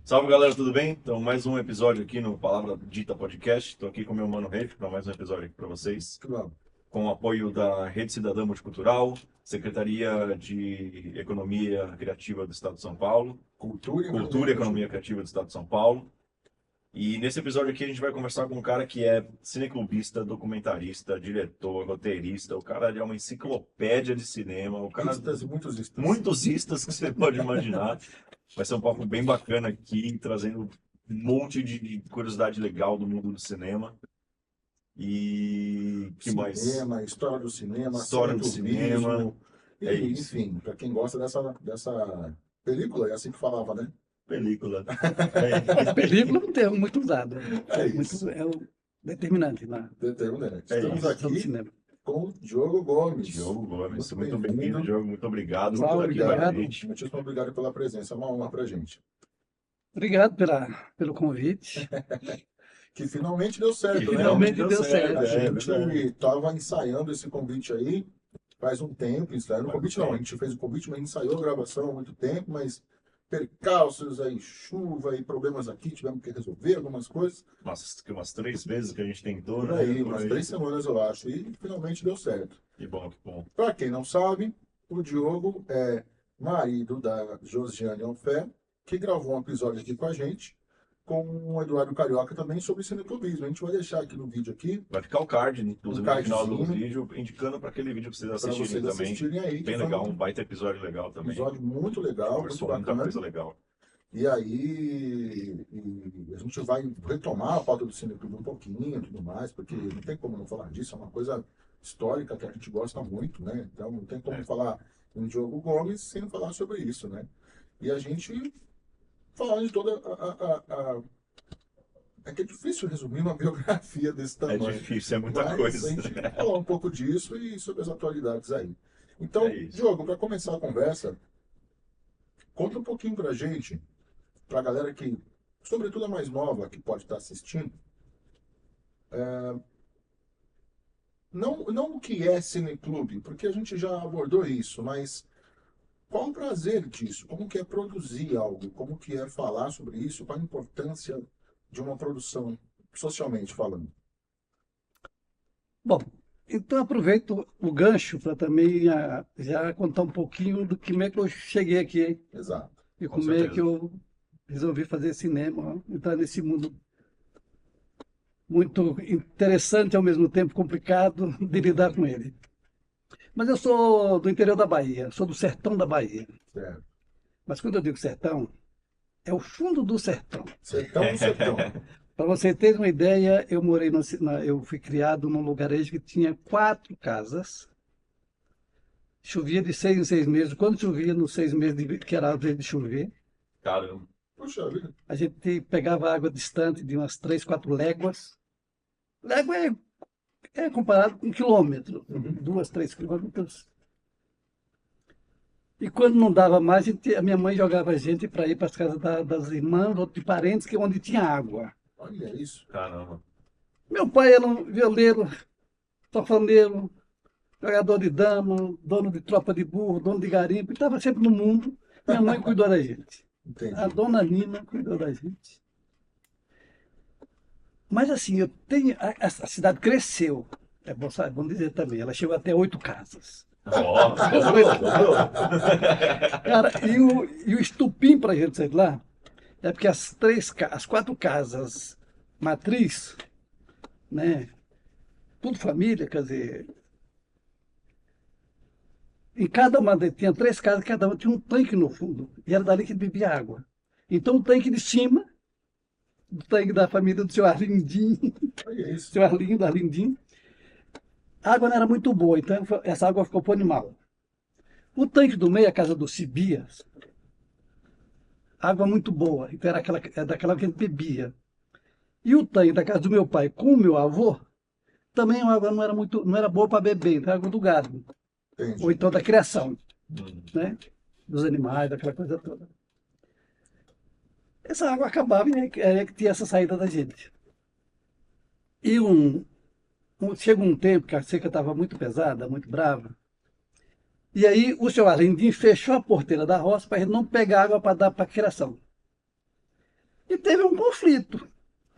Salve galera, tudo bem? Então, mais um episódio aqui no Palavra Dita Podcast. Estou aqui com o meu mano Reif para mais um episódio aqui para vocês. Claro. Com o apoio da Rede Cidadã Multicultural, Secretaria de Economia Criativa do Estado de São Paulo, Cultura e Economia Criativa do Estado de São Paulo. E nesse episódio aqui a gente vai conversar com um cara que é cineclubista, documentarista, diretor, roteirista. O cara é uma enciclopédia de cinema. O cara... Muitos istas. Muitos istas que você pode imaginar. Vai ser um papo bem bacana aqui, trazendo um monte de curiosidade legal do mundo do cinema. E que mais? Cinema, história do cinema, História do cinema. E, enfim, para quem gosta dessa película, é assim que falava, né? Película. Película é um termo muito usado. É isso. É o determinante lá. Determinante. É Estamos isso. aqui Cinema. com o Diogo Gomes. Diogo Gomes, muito Muito bem-vindo, bem-vindo. Diogo. Muito obrigado Salve, por aqui com a obrigado. gente. Muitíssimo obrigado pela presença, é uma honra pra gente. Obrigado pelo convite. Que finalmente deu certo, Que né? finalmente deu A certo, gente estava ensaiando esse convite aí faz um tempo, ensaiando o convite não, a gente fez o convite, mas ensaiou a gravação há muito tempo, mas percalços aí, chuva e problemas aqui, tivemos que resolver algumas coisas. Umas 3 vezes que a gente tentou, Por né? aí, Por umas aí. 3 semanas eu acho, e finalmente deu certo. Que bom, que bom. Para quem não sabe, o Diogo é marido da Josiane Onfé, que gravou um episódio aqui com a gente, com o Eduardo Carioca também sobre cineclubismo. A gente vai deixar aqui no vídeo aqui, Vai ficar o card, inclusive, no final do cardzinho. vídeo, indicando para aquele vídeo para vocês para assistirem vocês também. assistirem aí. que Bem foi legal, um um baita episódio legal também. episódio muito legal, muito Conversou muita bacana. coisa legal. E aí a gente vai retomar a pauta do cineclube um pouquinho e tudo mais, porque não tem como não falar disso, é uma coisa histórica que a gente gosta muito, né? Então não tem como falar em Diogo Gomes sem falar sobre isso, né? E a gente falar de toda É que é difícil resumir uma biografia desse É tamanho. difícil, é muita Mas coisa. a gente vai falar um pouco disso e sobre as atualidades aí. Então, É isso. Diogo, para começar a conversa, conta um pouquinho pra gente, pra galera que, sobretudo a mais nova, que pode estar assistindo, não o que é cineclube, porque a gente já abordou isso, mas qual o prazer disso? Como que é produzir algo? Como que é falar sobre isso? Qual a importância de uma produção, socialmente falando? Bom, então aproveito o gancho para também já contar um pouquinho do como é que eu cheguei aqui Exato. e Com como é certeza. que eu resolvi fazer cinema, entrar nesse mundo muito interessante, ao mesmo tempo complicado de lidar com ele. Mas eu sou do interior da Bahia, sou do sertão da Bahia. Certo. Mas quando eu digo sertão, é o fundo do sertão. Sertão do sertão. Para você ter uma ideia, eu fui criado num lugarejo que tinha 4 casas. Chovia de 6 em 6 meses. Quando chovia, nos 6 meses que era a vez de chover, Caramba. Puxa vida. a gente pegava água distante de umas 3, 4 léguas. Légua é comparado com quilômetro, 2, 3 quilômetros. E quando não dava mais, a minha mãe jogava a gente para ir para as casas das irmãs ou de parentes, que é onde tinha água. Olha isso. Caramba. Meu pai era um violeiro, sanfoneiro, jogador de dama, dono de tropa de burro, dono de garimpo, e estava sempre no mundo. Minha mãe cuidou da gente. Entendi. A dona Nina cuidou da gente. Mas assim, a cidade cresceu. É bom, sabe, vamos dizer também, ela chegou até 8 casas. Ó, dobrou. Cara, e o estupim para a gente sair de lá é porque as 4 casas matriz, né? Tudo família, quer dizer. Em cada uma tinha 3 casas, cada uma tinha um tanque no fundo. E era dali que bebia água. Então o tanque de cima, o tanque da família do seu Arlindim, Olha isso. seu Arlindo, Arlindim, a água não era muito boa, então essa água ficou pro animal. O tanque do meio, a casa do Cibias, água muito boa, então era daquela que a gente bebia. E o tanque da casa do meu pai com o meu avô, também a água não era boa para beber, então era água do gado, Entendi. ou então da criação, né? Dos animais, daquela coisa toda. Essa água acabava e era que tinha essa saída da gente. E chegou um tempo que a seca estava muito pesada, muito brava, e aí o seu Arlindim fechou a porteira da roça para ele não pegar água para dar para a criação. E teve um conflito.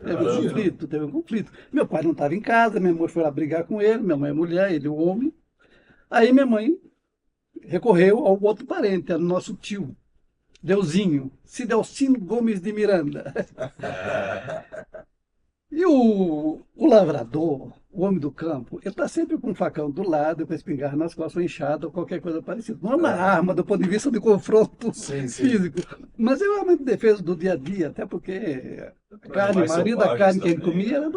Imagina. Teve um conflito. Meu pai não estava em casa, minha mãe foi lá brigar com ele, minha mãe é mulher, ele é homem. Aí minha mãe recorreu ao outro parente, ao nosso tio, Deusinho, Cidelcino Gomes de Miranda. E o lavrador, o homem do campo, ele está sempre com um facão do lado, com a espingarda nas costas, ou enxada, ou qualquer coisa parecida. Não é uma arma do ponto de vista de confronto Sim, sim. físico, mas é uma arma de defesa do dia a dia, até porque a carne, a Animais maioria da selvagens carne que ele também. comia era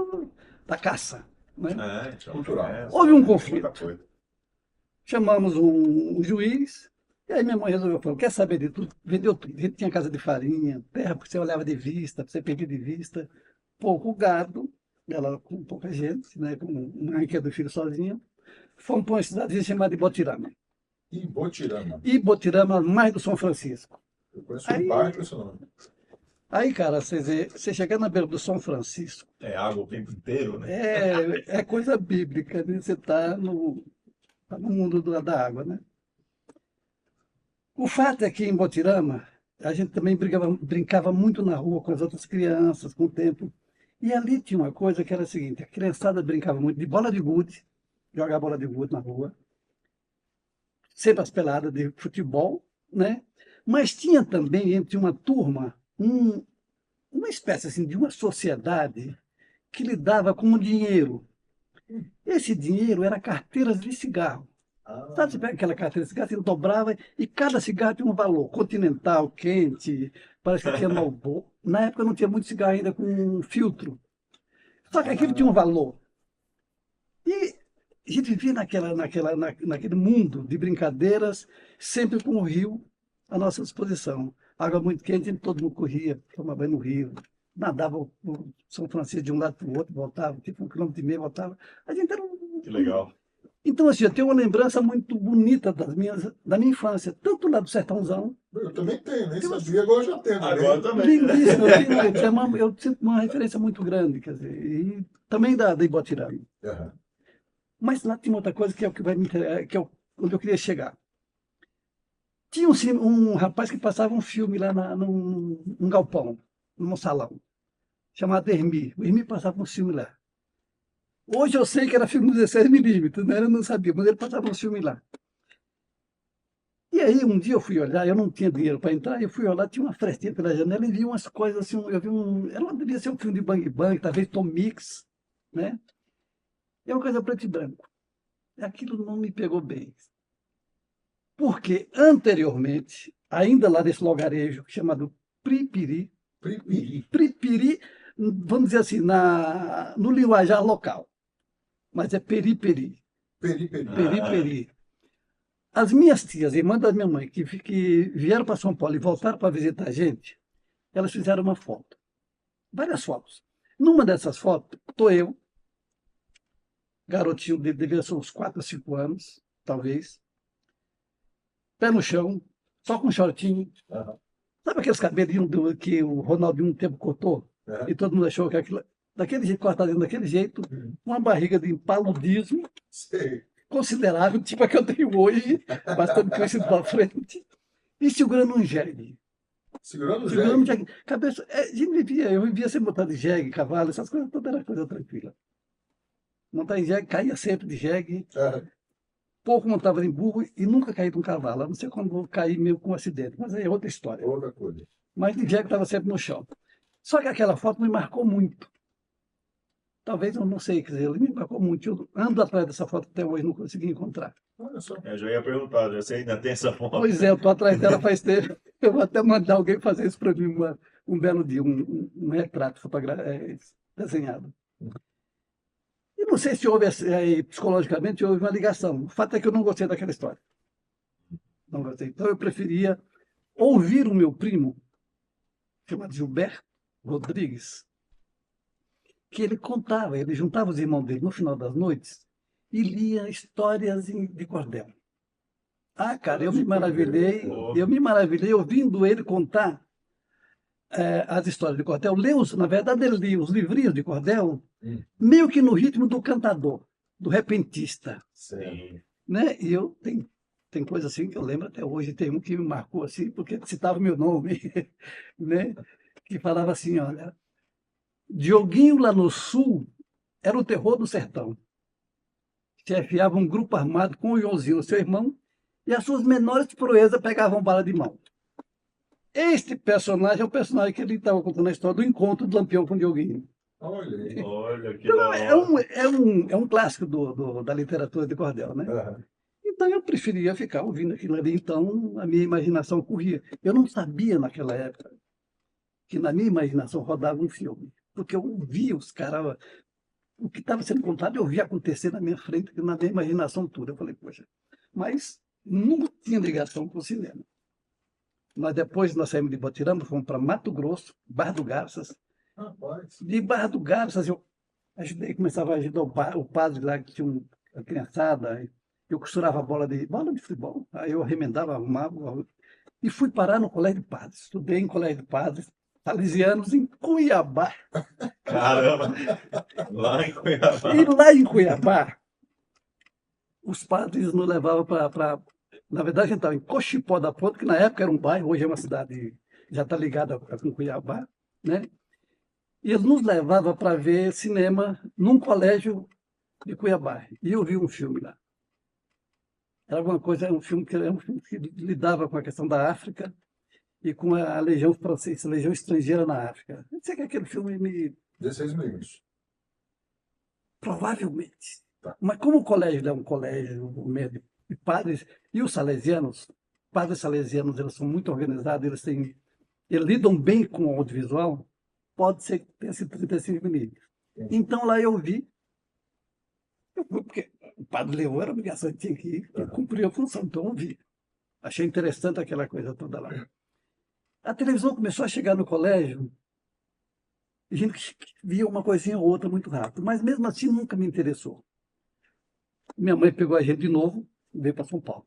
da caça. Né? Então, Cultural. Houve um muita conflito. coisa. Chamamos um juiz, e aí minha mãe resolveu falar, quer saber de tudo? Vendeu tudo. A gente tinha casa de farinha, terra que você olhava de vista, você perdia de vista, pouco gado, ela com pouca gente, né, com uma que é do filho sozinha. Fomos para uma cidadezinha chamada Ibotirama. E Botirama. Ibotirama, mais do São Francisco. Eu conheço um bairro com esse nome. Aí, cara, você chegar na beira do São Francisco, É água o tempo inteiro, né? é coisa bíblica, né? Você está tá no mundo da água, né? O fato é que em Botirama, a gente também brincava muito na rua com as outras crianças, com o tempo. E ali tinha uma coisa que era a seguinte, a criançada brincava muito de bola de gude, jogar bola de gude na rua, sempre as peladas de futebol, né? Mas tinha também, entre uma turma, uma espécie assim, de uma sociedade que lidava com o dinheiro. Esse dinheiro era carteiras de cigarro. Sabe, você pega aquela carteira de cigarro, você dobrava e cada cigarro tinha um valor. Continental, quente, parece que tinha Marlboro. Na época não tinha muito cigarro ainda com filtro. Só que aquilo tinha um valor. E a gente vivia naquele mundo de brincadeiras, sempre com o rio à nossa disposição. Água muito quente, todo mundo corria, tomava banho no rio, nadava o São Francisco de um lado para o outro, voltava, tipo 1,5 km, voltava. A gente era Que legal. Então, assim, eu tenho uma lembrança muito bonita da minha infância, tanto lá do Sertãozão, Eu também tenho, nem sabia, agora já tenho. Agora também. lindíssimo, eu sinto uma referência muito grande, quer dizer, e também da Ibotirama. Aham. Mas lá tinha outra coisa que é o que vai me interessar, que é onde eu queria chegar. Tinha um rapaz que passava um filme lá num galpão, num salão, chamado Hermi. O Hermi passava um filme lá. Hoje eu sei que era filme 16 mm, né? Eu não sabia, mas ele passava um filme lá. E aí, um dia eu fui olhar, eu não tinha dinheiro para entrar, eu fui olhar, tinha uma frestinha pela janela e vi umas coisas assim, eu vi ela devia ser um filme de Bang Bang, talvez Tom Mix, né? É uma coisa preto e branco. Aquilo não me pegou bem. Porque anteriormente, ainda lá nesse lugarejo chamado Pripiri, Pripiri. Pripiri, vamos dizer assim, no linguajar local, mas é Periperi. Periperi. Periperi. As minhas tias, irmãs da minha mãe, que vieram para São Paulo e voltaram para visitar a gente, elas fizeram uma foto. Várias fotos. Numa dessas fotos, estou eu, garotinho, devia ser uns 4 ou 5 anos, talvez, pé no chão, só com um shortinho. Aham. Sabe aqueles cabelinhos que o Ronaldinho um tempo cortou? Aham. E todo mundo achou que aquilo, daquele jeito, cortadinho daquele jeito, uma barriga de paludismo, Sei. considerável, tipo a que eu tenho hoje, bastante crescido para frente, e segurando um jegue. Segurando o Segurando um jegue. jegue. Cabeça, eu vivia sem montar de jegue, cavalo, essas coisas, toda era coisa tranquila. Montar em jegue, caía sempre de jegue, Aham. pouco montava em burro e nunca caí de um cavalo, a não ser quando vou cair meio com um acidente, mas aí é outra história. Outra coisa. Mas de jegue estava sempre no chão. Só que aquela foto me marcou muito. Talvez, eu não sei, quer dizer, ele me marcou muito. Eu ando atrás dessa foto até hoje, não consegui encontrar. Olha só. Eu já ia perguntar, você ainda tem essa foto? Pois é, eu estou atrás dela faz tempo. Eu vou até mandar alguém fazer isso para mim um belo dia, um retrato desenhado. E não sei se houve, psicologicamente, houve uma ligação. O fato é que eu não gostei daquela história. Não gostei. Então eu preferia ouvir o meu primo, chamado Gilberto Rodrigues, que ele contava, ele juntava os irmãos dele no final das noites e lia histórias de cordel. Ah, cara, eu me maravilhei ouvindo ele contar as histórias de cordel. Na verdade, ele lia os livrinhos de cordel meio que no ritmo do cantador, do repentista. Sim. Né? E eu tem coisa assim que eu lembro até hoje, tem um que me marcou assim, porque citava meu nome. Né? que falava assim, olha, Dioguinho lá no sul era o terror do sertão. Chefiava um grupo armado com o Joãozinho, seu irmão, e as suas menores proezas pegavam bala de mão. Este personagem é o personagem que ele estava contando a história do encontro do Lampião com o Dioguinho. Olha aí. Olha que Então, da é hora. um clássico da literatura de cordel, né? Aham. Então eu preferia ficar ouvindo aquilo ali, então a minha imaginação corria. Eu não sabia naquela época que na minha imaginação rodava um filme, porque eu via os caras, o que estava sendo contado eu via acontecer na minha frente, na minha imaginação toda. Eu falei, poxa, mas não tinha ligação com o cinema. Mas depois nós saímos de Botirama, fomos para Mato Grosso, Barra do Garças. Rapaz. De Barra do Garças eu ajudei, começava a ajudar o padre lá, que tinha uma criançada. Eu costurava bola de futebol, aí eu remendava, arrumava, e fui parar no Colégio de Padres. Estudei em Colégio de Padres, salesianos, em Cuiabá. Caramba! Lá em Cuiabá. E lá em Cuiabá, os padres nos levavam para. Na verdade, a gente estava em Cochipó da Ponte, que na época era um bairro, hoje é uma cidade, já está ligada com Cuiabá, né? E eles nos levavam para ver cinema num colégio de Cuiabá. E eu vi um filme lá. Era alguma coisa, era um filme que lidava com a questão da África e com a Legião Francesa, a Legião Estrangeira na África. Eu sei que aquele filme me... 16 minutos. Provavelmente. Tá. Mas como o colégio é um colégio de padres, e os salesianos, padres salesianos, eles são muito organizados, eles lidam bem com o audiovisual, pode ser que tenha sido 35 milímetros. Então lá eu vi, porque o padre Leão era obrigação, ele tinha que ir, ele cumpria a função, então eu vi. Achei interessante aquela coisa toda lá. A televisão começou a chegar no colégio, e a gente via uma coisinha ou outra muito rápido, mas mesmo assim nunca me interessou. Minha mãe pegou a gente de novo e veio para São Paulo.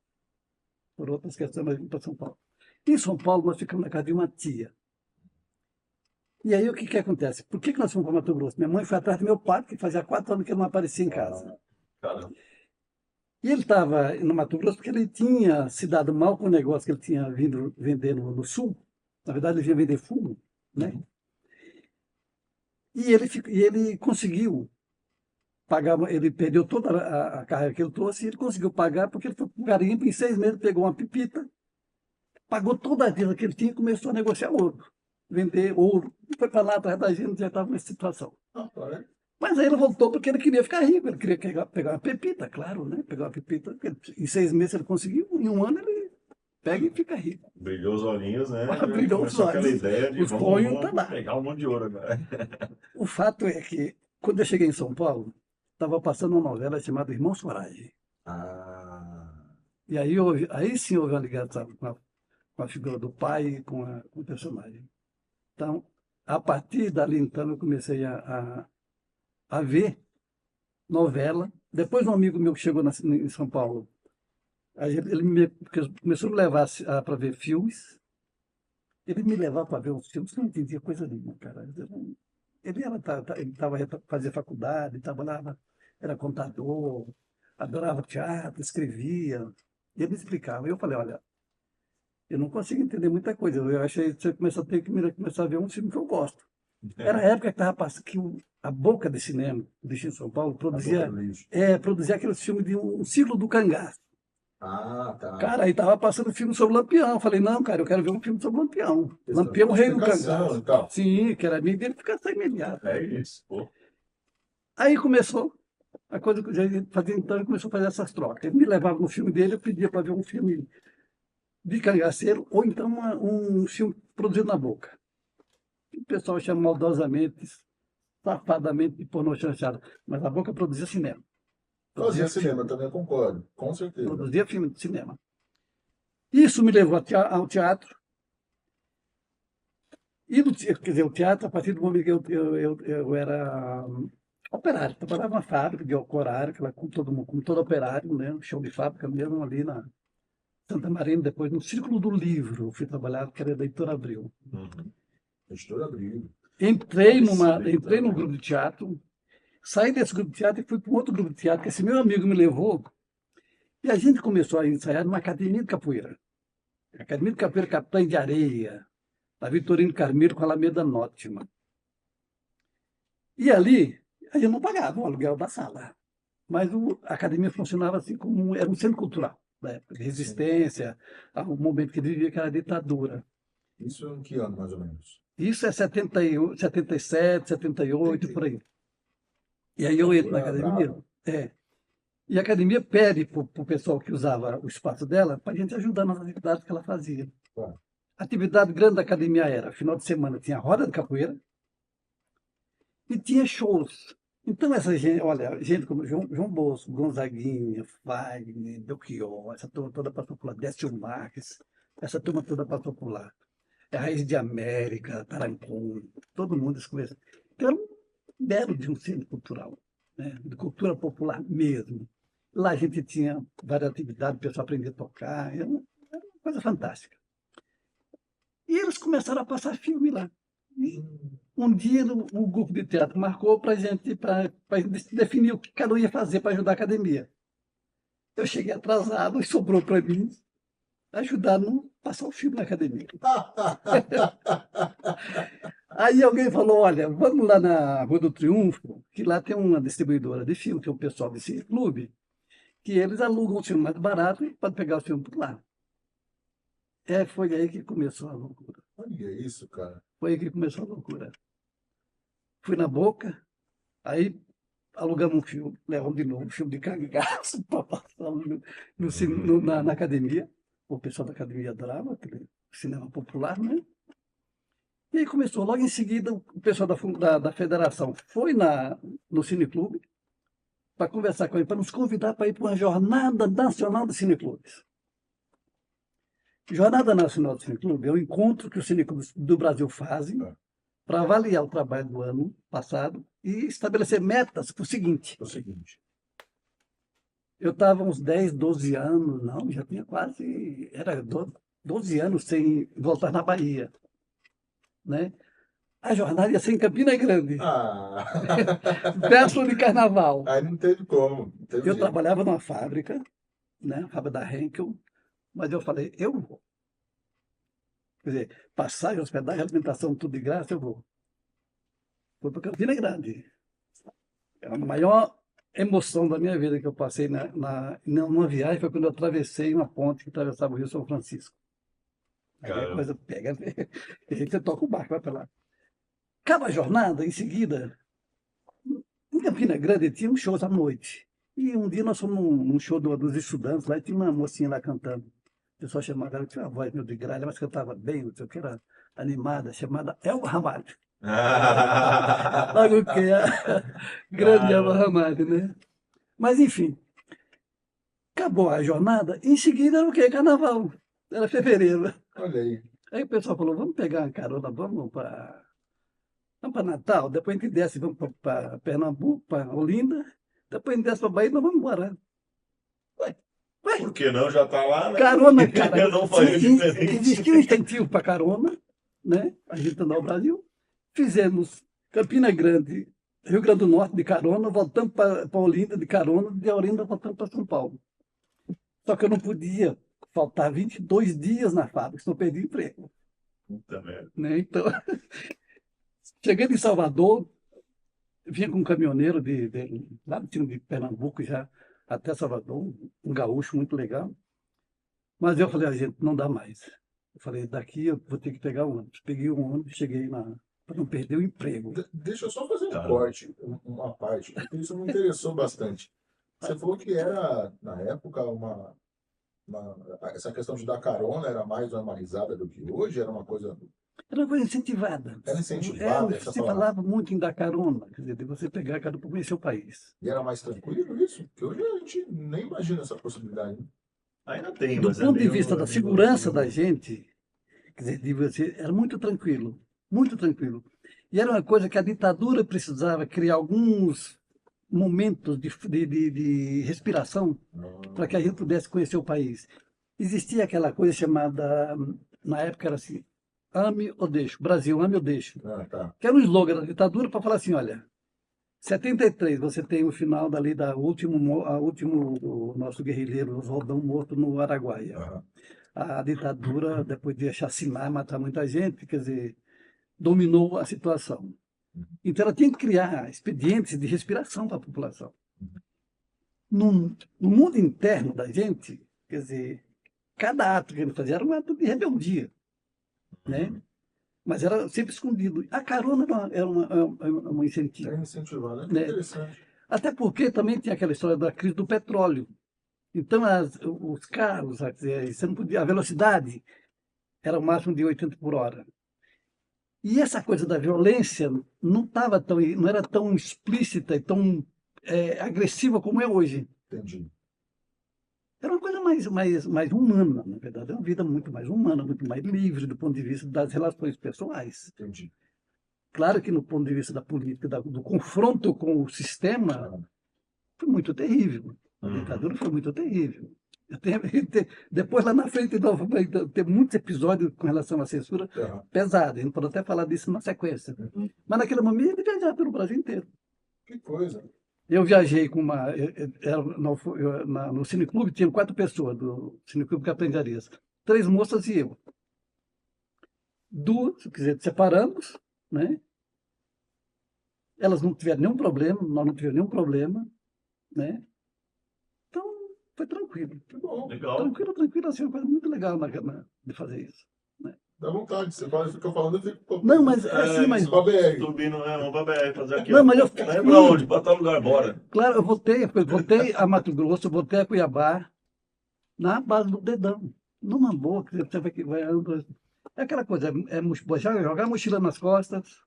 Por outras questões, nós vimos para São Paulo. Em São Paulo, nós ficamos na casa de uma tia. E aí, o que acontece? Por que nós fomos para Mato Grosso? Minha mãe foi atrás do meu pai, que fazia 4 anos que ele não aparecia em casa. Caramba. E ele estava no Mato Grosso porque ele tinha se dado mal com o negócio que ele tinha vindo vender no Sul. Na verdade, ele vinha vender fumo, né? E ele conseguiu pagar, ele perdeu toda a carga que ele trouxe e ele conseguiu pagar porque ele foi para o garimpo, em 6 meses pegou uma pipita, pagou toda a dívida que ele tinha e começou a negociar ouro, vender ouro. E foi para lá atrás da gente, já estava nessa situação. Rapaz. Mas aí ele voltou porque ele queria ficar rico, ele queria pegar uma pepita, claro, né? Pegar uma pepita, em 6 meses ele conseguiu, em 1 ano ele pega e fica rico. Brilhou os olhinhos, né? Brilhou os Começou aquela olhos. ideia de O sonho tá lá. pegar um monte de ouro agora. O fato é que, quando eu cheguei em São Paulo, estava passando uma novela chamada Irmãos Coragem. Ah. E aí sim houve uma ligação com a figura do pai e com o personagem. Então, a partir dali, então, eu comecei a ver novela. Depois um amigo meu que chegou em São Paulo, ele começou a me levar para ver filmes. Ele me levava para ver os filmes, eu não entendia coisa nenhuma, cara. Ele estava fazia faculdade, trabalhava, era contador, adorava teatro, escrevia. E ele me explicava. Eu falei, olha, eu não consigo entender muita coisa. Eu achei que você começar a ver um filme que eu gosto. Era a época que estava passando que a Boca de Cinema, do em São Paulo, produzia aqueles filmes de um ciclo do cangaço. Ah, tá. Cara, aí estava passando filme sobre Lampião. Eu falei, não, cara, eu quero ver um filme sobre Lampião. Lampião, rei do cangaço. Então. Sim, que era minha identificação imediata. É isso, pô. Aí começou a coisa que a gente fazia, então ele começou a fazer essas trocas. Ele me levava no filme dele, eu pedia para ver um filme de cangaceiro, ou então um filme produzido na Boca. O pessoal chama maldosamente, safadamente de pornô chanchado, mas a Boca produzia cinema. Fazia cinema também, eu concordo, com certeza. Produzia filme de cinema. Isso me levou ao teatro. E quer dizer, o teatro, a partir do momento que eu era operário, trabalhava na fábrica de horário, como todo operário, né? Um chão de fábrica mesmo, ali na Santa Marina, depois no Círculo do Livro, eu fui trabalhar, que era da Editora Abril. Editora Abril. Entrei num grupo de teatro, saí desse grupo de teatro e fui para um outro grupo de teatro, que esse meu amigo me levou, e a gente começou a ensaiar numa academia de capoeira. Academia de Capoeira Capitães de Areia, a Vitorino Carneiro com a Alameda Norte, mano. E ali, a gente não pagava o aluguel da sala, mas a academia funcionava assim como era um centro cultural, da época de resistência, ao momento que vivia aquela ditadura. Isso em que ano, mais ou menos? Isso é 78, 77, 78, por aí. E aí eu entro na academia, Brava. e a academia pede para o pessoal que usava o espaço dela para a gente ajudar nas atividades que ela fazia. Claro. A atividade grande da academia era, final de semana, tinha roda de capoeira e tinha shows. Então, essa gente, olha, gente como João Bosco, Gonzaguinha, Wagner, Belchior, essa turma toda passou por lá, Décio Marques, essa turma toda passou por lá. É Raiz de América, Tarancon, todo mundo se conhece. Então, era um belo de um centro cultural, né? De cultura popular mesmo. Lá a gente tinha várias atividades, o pessoal aprendia a tocar, era uma coisa fantástica. E eles começaram a passar filme lá. E um dia o grupo de teatro marcou para a gente definir o que cada um ia fazer para ajudar a academia. Eu cheguei atrasado e sobrou para mim ajudar a passar o filme na academia. Aí alguém falou, olha, vamos lá na Rua do Triunfo, que lá tem uma distribuidora de filme, que é o pessoal desse clube, que eles alugam o filme mais barato e podem pegar o filme por lá. Foi aí que começou a loucura. Olha isso, cara. Foi aí que começou a loucura. Fui na Boca, aí alugamos um filme, levamos de novo um filme de cangaço para passar na academia. O pessoal da academia adorava, aquele cinema popular, né? E aí começou, logo em seguida, o pessoal da federação foi no Cineclube para conversar com ele, para nos convidar para ir para uma Jornada Nacional de Cineclubes. Jornada Nacional do Cineclube é um encontro que os cineclubes do Brasil fazem para avaliar o trabalho do ano passado e estabelecer metas para o seguinte. Eu estava uns 10, 12 anos, não, já tinha quase, era 12 anos sem voltar na Bahia, né? A jornada ia ser em Campina Grande, véspera de carnaval. Aí não teve como. Eu trabalhava numa fábrica, né? A fábrica da Henkel, mas eu falei, eu vou. Quer dizer, passagem, hospedagem, alimentação, tudo de graça, eu vou. Fui para Campina Grande. É a maior emoção da minha vida que eu passei numa viagem foi quando eu atravessei uma ponte que atravessava o Rio São Francisco. Aí a coisa pega, e a gente toca o barco, vai para lá. Acaba a jornada, em seguida, em Campina Grande tinha um show à noite. E um dia nós fomos num show dos estudantes lá e tinha uma mocinha lá cantando. O pessoal chamava ela, tinha uma voz meio de gralha, mas cantava bem, não sei o que, era animada, chamada Elba Ramalho. Logo que a grande Elba Ramalho, né? Mas enfim, acabou a jornada, em seguida era o quê? Carnaval. Era fevereiro. Olha aí. Aí o pessoal falou, vamos pegar uma carona, vamos para Natal, depois a gente desce, vamos para Pernambuco, para Olinda, depois a gente desce para Bahia e nós vamos embora. Ué, por que não? Já está lá, né? Carona, cara. Eu não faria diferente. Existia um incentivo para carona, né? A gente andou no Brasil. Fizemos Campina Grande, Rio Grande do Norte de carona, voltamos para Olinda de carona, de Olinda voltamos para São Paulo. Só que eu não podia faltar 22 dias na fábrica, senão eu perdi o emprego. Puta merda. Né? Então, chegando em Salvador, vinha com um caminhoneiro lá do time de Pernambuco já até Salvador, um gaúcho muito legal. Mas eu falei, gente, não dá mais. Eu falei, daqui eu vou ter que pegar o ônibus. Peguei o ônibus, cheguei para não perder o emprego. Deixa eu só fazer um corte, uma parte, porque isso me interessou bastante. Você falou que era, na época, essa questão de dar carona era mais normalizada do que hoje? Era uma coisa incentivada. Era incentivada? Você falava muito em dar carona, quer dizer, de você pegar carona para conhecer o país. E era mais tranquilo isso? Porque hoje a gente nem imagina essa possibilidade. Né? Ainda tem, do mas ponto de vista da segurança da gente, quer dizer, de você, era muito tranquilo, muito tranquilo. E era uma coisa que a ditadura precisava criar alguns momentos de respiração para que a gente pudesse conhecer o país. Existia aquela coisa chamada, na época era assim, ame ou deixo, Brasil, ame ou deixo. Que era um slogan da ditadura para falar assim, olha, 73, você tem o final o último do nosso guerrilheiro, Oswaldão, morto no Araguaia. a ditadura, depois de chacinar, matar muita gente, quer dizer, dominou a situação. Então ela tinha que criar expedientes de respiração para a população. No mundo interno da gente, quer dizer, cada ato que ele fazia era um ato de rebeldia, né? Mas era sempre escondido. A carona era um incentivo. É incentivar, né? Né? Interessante. Até porque também tinha aquela história da crise do petróleo. Então, os carros, quer dizer, você não podia, a velocidade era o máximo de 80 por hora. E essa coisa da violência não era tão explícita e tão agressiva como é hoje. Entendi. Era uma coisa mais humana, na verdade. É uma vida muito mais humana, muito mais livre do ponto de vista das relações pessoais. Entendi. Claro que no ponto de vista da política, do confronto com o sistema, foi muito terrível. A ditadura foi muito terrível. Depois, lá na frente, tem muitos episódios com relação à censura pesados. A gente pode até falar disso na sequência. Mas naquele momento, ele viajava pelo Brasil inteiro. Que coisa. Eu viajei com no Cineclube, tinham 4 pessoas do Cineclube Capitães 3 moças e eu. 2, se quiser, separamos, né? Elas não tiveram nenhum problema, nós não tivemos nenhum problema, né? Então, foi tranquilo. Que bom. Legal. Tranquilo, assim, uma coisa muito legal de fazer isso. Né? Dá vontade. Você fica falando, eu fico... Não, mas assim, mas... BR. Vamos pra BR fazer aqui. Não, mas eu Não é pra onde? Pra tal lugar, bora. Claro, eu voltei a Mato Grosso, eu voltei a Cuiabá, na base do dedão. Numa boa, que você vai... É aquela coisa, jogar a mochila nas costas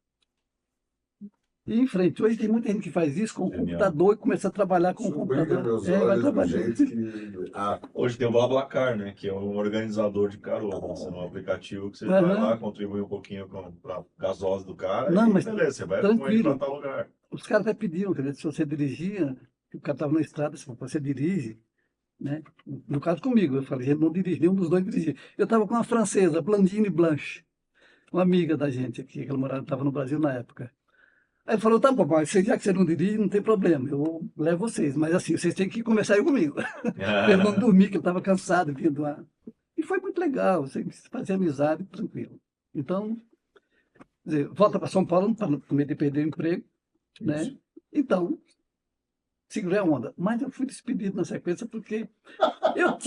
e ir em frente. Hoje tem muita gente que faz isso com o computador e começa a trabalhar com o computador. Meus Vai olhos do trabalhando. jeito que... Hoje tem o BlaBlaCar, né? Que é um organizador de carona. É um aplicativo que você vai lá, contribui um pouquinho para gasosa do cara Não, e mas beleza, você vai com ele para tal lugar. Os caras até pediam, quer dizer, se você dirigia, que o cara estava na estrada, se você dirige, né? No caso comigo, eu falei, ele não dirige, nenhum dos dois dirigia. Eu estava com uma francesa, Blandine Blanche, uma amiga da gente aqui, que ela estava no Brasil na época. Aí ele falou, tá bom, mas já que você não dirige, não tem problema, eu levo vocês, mas assim, vocês têm que conversar aí comigo. Pra ele não dormir, que ele estava cansado vindo lá. E foi muito legal, você fazia amizade, tranquilo. Então, quer dizer, volta para São Paulo para não medo de perder o emprego, né? Então, segurei a onda. Mas eu fui despedido na sequência porque eu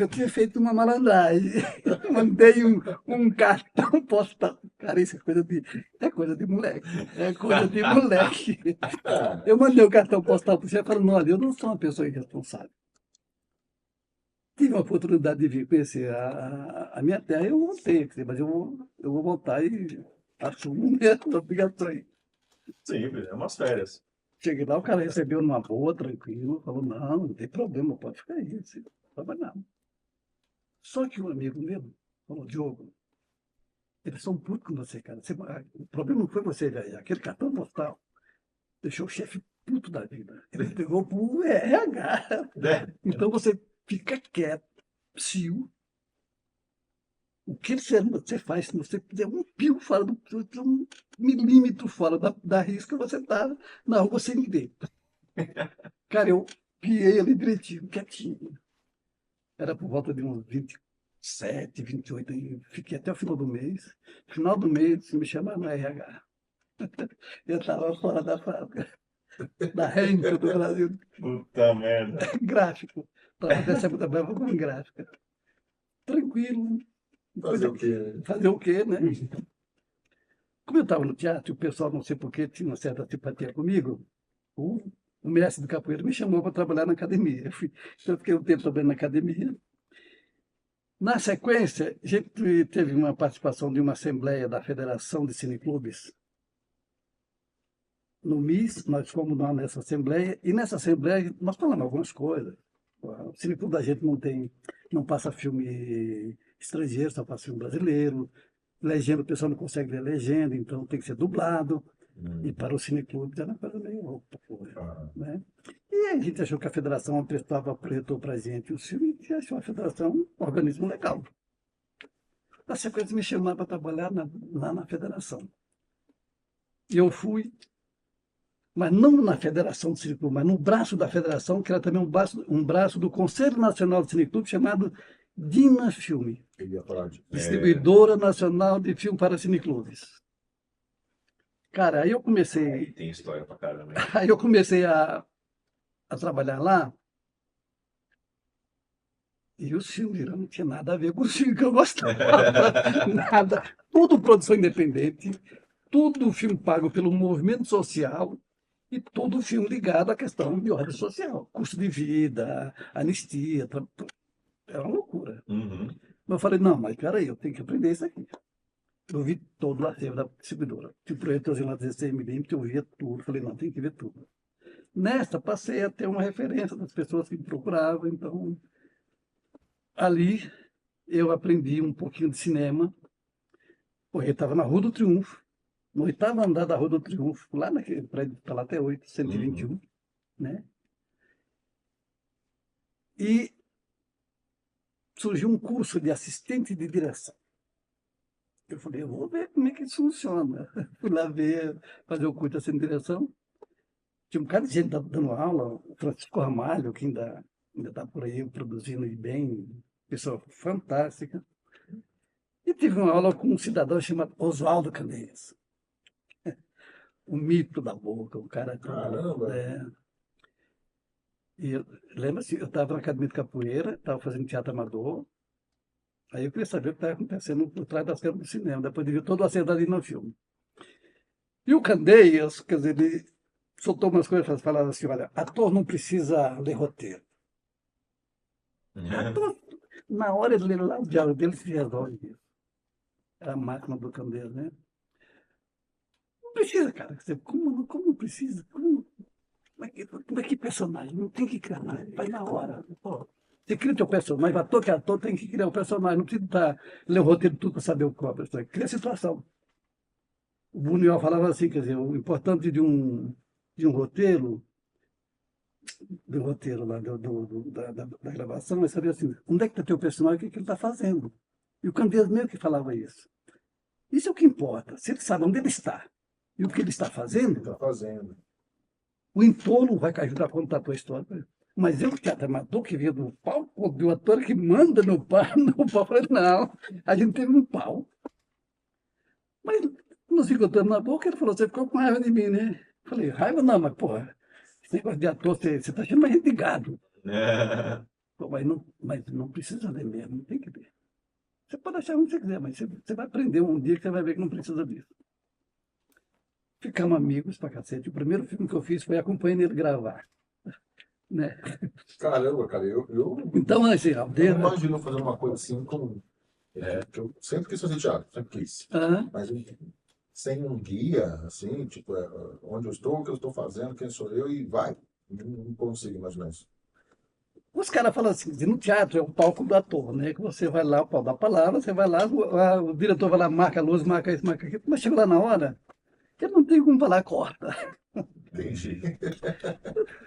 tinha feito uma malandragem. Eu mandei um cartão postal. Cara, isso é coisa de moleque. É coisa de moleque. Eu mandei o cartão postal para você e falei, olha, eu não sou uma pessoa irresponsável. Tive a oportunidade de vir conhecer a minha terra e eu voltei. Mas eu vou voltar e assumo mesmo a obrigação. Simples, é umas férias. Cheguei lá, o cara recebeu numa boa, tranquilo, falou, não tem problema, pode ficar aí, não trabalhar. Só que um amigo meu falou, Diogo, eles são putos com você, cara. O problema não foi você viajar, aquele cartão postal deixou o chefe puto da vida. Ele pegou pro RH. Então você fica quieto, psiu. O que você faz se você fizer um pio fora um milímetro fora da risca, você está na rua sem ninguém. Cara, eu piei ali direitinho, quietinho. Era por volta de uns 27, 28, aí fiquei até o final do mês. No final do mês, me chamaram no RH. Eu estava fora da fábrica, da Henkel do Brasil. Puta merda. Gráfico. Estava recebendo trabalho com gráfica. Tranquilo. Fazer o quê? Fazer o quê, né? Como eu estava no teatro, o pessoal, não sei porquê, tinha uma certa simpatia comigo, o mestre do capoeira me chamou para trabalhar na academia. Então eu fiquei um tempo trabalhando na academia. Na sequência, a gente teve uma participação de uma assembleia da Federação de Cineclubes. No MIS, nós fomos lá nessa assembleia, e nessa assembleia nós falamos algumas coisas. O Cineclube da gente não passa filme estrangeiro, só passa filme brasileiro. Legenda, o pessoal não consegue ler legenda, então tem que ser dublado. E para o Cineclube era uma coisa meio louca, né? E a gente achou que a federação apresentou para a gente o filme e achou a federação um organismo legal. Na sequência me chamaram para trabalhar lá na federação. E eu fui, mas não na federação do Cineclube, mas no braço da federação, que era também um braço do Conselho Nacional do Cineclube, chamado Dina Filme, Ele ia falar de... distribuidora nacional de filme para cineclubes. Cara, aí eu Aí comecei, tem história pra caramba, hein? aí eu comecei a trabalhar lá, e os filmes não tinha nada a ver com os filmes que eu gostava. Nada. Tudo produção independente, tudo filme pago pelo movimento social e todo filme ligado à questão de ordem social. Custo de vida, anistia, era uma loucura. Uhum. Mas eu falei, não, mas peraí, eu tenho que aprender isso aqui. Eu vi todo o acervo da distribuidora. Tipo, projetorzinho lá 16mm, eu via tudo. Falei, não, tem que ver tudo. Nesta, passei a ter uma referência das pessoas que me procuravam, então ali eu aprendi um pouquinho de cinema, porque estava na Rua do Triunfo, no 8º andar da Rua do Triunfo, lá naquele prédio que está lá até 8, 121, né? E surgiu um curso de assistente de direção. Eu falei, eu vou ver como é que isso funciona. Fui lá ver, fazer o curso de assistente de direção. Tinha um cara de gente dando aula, o Francisco Ramalho, que ainda está por aí produzindo e bem, pessoa fantástica. E tive uma aula com um cidadão chamado Oswaldo Candeias. O mito da boca, o cara... Caramba! E lembra-se, eu estava na academia de capoeira, estava fazendo teatro amador, aí eu queria saber o que estava acontecendo por trás das câmeras do cinema, depois de ver todo o acerto ali no filme. E o Candeias, quer dizer, ele soltou umas coisas, falando assim, olha, ator não precisa ler roteiro. Ator, na hora de ler lá o diálogo dele, se resolve isso. Era a máquina do Candeias, né? Não precisa, cara. Como não precisa? Como é que personagem? Não tem que criar nada. Vai na hora. Pô, você cria o teu personagem, ator que é ator tem que criar o personagem. Não precisa ler o roteiro tudo para saber o que é o personagem. Cria a situação. O Buñuel falava assim, quer dizer, o importante de um roteiro, lá, da gravação, é saber assim, onde é que está teu personagem, o que, que ele está fazendo. E o Candeias meio que falava isso. Isso é o que importa. Se ele sabe onde ele está e o que ele está fazendo, Está fazendo. o entorno vai ajudar a contar a tua história. Mas eu, teatro amador, que vinha do palco, do ator que manda no pau, falei, não, a gente teve um pau. Mas nos ficou na boca, ele falou, você ficou com raiva de mim, né? Falei, raiva não, mas porra, esse negócio de ator, você está chamando a gente de gado. Pô, mas não precisa ler mesmo, não tem que ver. Você pode achar onde você quiser, mas você vai aprender um dia que você vai ver que não precisa disso. Ficamos amigos pra cacete. O primeiro filme que eu fiz foi acompanhando ele gravar. Né? Caramba, cara, eu Então, assim, não desde... imagino fazer uma coisa assim com... que eu sempre quis fazer teatro, sempre quis. Mas sem um guia, assim, tipo, onde eu estou, o que eu estou fazendo, quem sou eu, e vai. Não consigo imaginar isso. Os caras falam assim, no teatro é o palco do ator, né? Que você vai lá, o pau da palavra, você vai lá, o diretor vai lá, marca a luz, marca isso, marca aquilo, mas chega lá na hora, ele não tem como falar, corta. Entendi.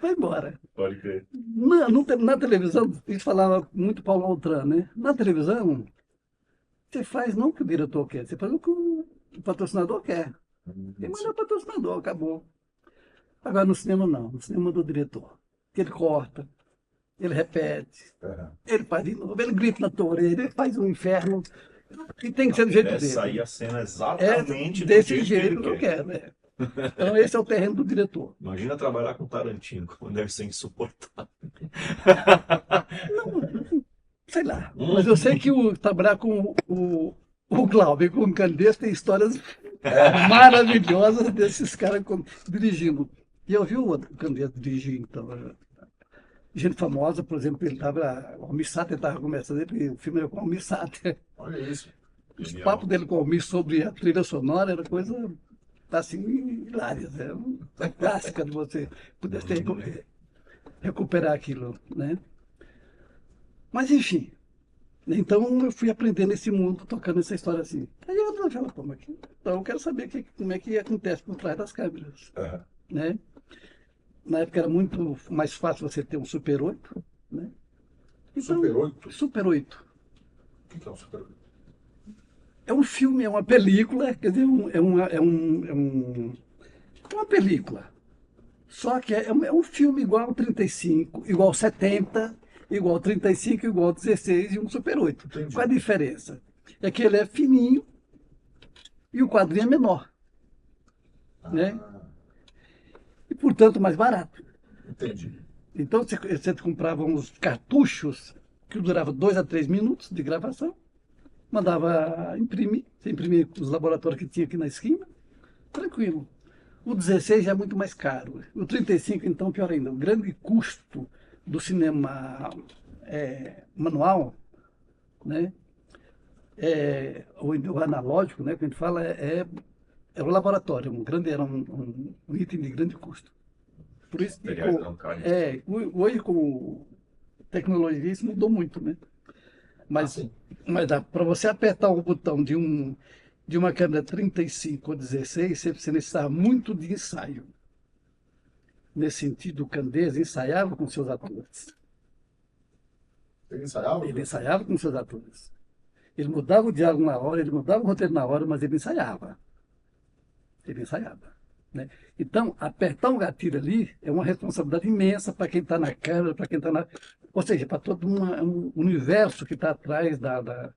Vai embora. Pode crer. Na televisão, eles falavam muito Paulo Altran, né? Na televisão, você faz não o que o diretor quer, você faz o que o patrocinador quer. Tem mais o patrocinador, acabou. Agora no cinema não, no cinema do diretor. Ele corta, ele repete, ele faz de novo, ele grita na tua orelha, ele faz um inferno. E tem que ser do jeito dele. Sair a cena exatamente desse do jeito que eu quero, né? Então esse é o terreno do diretor. Imagina trabalhar com Tarantino, como deve ser insuportável. Não, sei lá. Mas eu sei que trabalhar com o Glauber, com o Candeias, tem histórias maravilhosas desses caras dirigindo. E eu vi o Candeias dirigir, então. Gente famosa, por exemplo, ele estava. O Almir Sater estava começando, o filme era com o Almir Sater. Olha isso. Os papos dele com o Almir sobre a trilha sonora era coisa assim, hilária. É uma clássica de você poder recuperar aquilo, né? Mas, enfim. Então, eu fui aprendendo esse mundo, tocando essa história assim. Aí eu falei, pô, então eu quero saber como é que acontece por trás das câmeras, né? Na época era muito mais fácil você ter um Super 8, né? Então, Super 8? Super 8. O que é um Super 8? É um filme, é uma película, quer dizer, é uma película. Só que é um filme igual ao 35, igual ao 70, igual 35, igual 16 e um Super 8. Entendi. Qual a diferença? É que ele é fininho e o quadrinho é menor, né? Ah, E, portanto, mais barato. entendi. Então, você comprava uns cartuchos que duravam 2 a 3 minutos de gravação, mandava imprimir, você imprimia nos laboratórios que tinha aqui na esquina, tranquilo. O 16 já é muito mais caro. O 35, então, pior ainda. O grande custo do cinema manual, né, o analógico, né, que a gente fala, é o laboratório. Era um item de grande custo. Por isso que Materiais eram caros. hoje com tecnologia isso mudou muito, né? Mas, Assim, mas dá para você apertar o botão de uma câmera 35 ou 16, você precisa necessitar muito de ensaio. Nesse sentido, o Candeias ensaiava com seus atores. ele ensaiava? Ele ensaiava com seus atores. Ele mudava o diálogo na hora, ele mudava o roteiro na hora, mas ele ensaiava. Ele ensaiava. Né? Então, apertar um gatilho ali é uma responsabilidade imensa para quem está na câmera, para quem está na. Ou seja, para todo um universo que está atrás da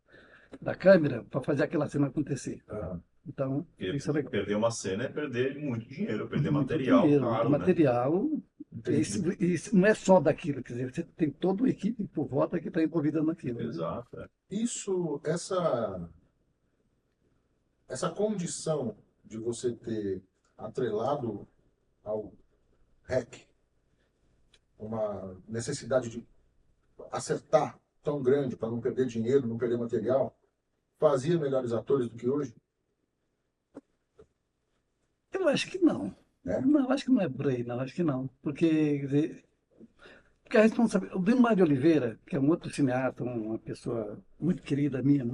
câmera para fazer aquela cena acontecer. Ah, Então, Porque isso é legal. perder uma cena é perder muito dinheiro, perder Muito material dinheiro, caro, né? material. entendi. Isso não é só daquilo, quer dizer, você tem toda uma equipe por volta que está envolvida naquilo. Né? Exato. Isso, essa condição de você ter atrelado ao REC uma necessidade de acertar tão grande para não perder dinheiro, não perder material, fazia melhores atores do que hoje? Eu acho que não. Né? Não, acho que não é por aí, não, acho que não. Porque, quer dizer, porque a responsabilidade. O Bemar de Oliveira, que é um outro cineasta, uma pessoa muito querida minha,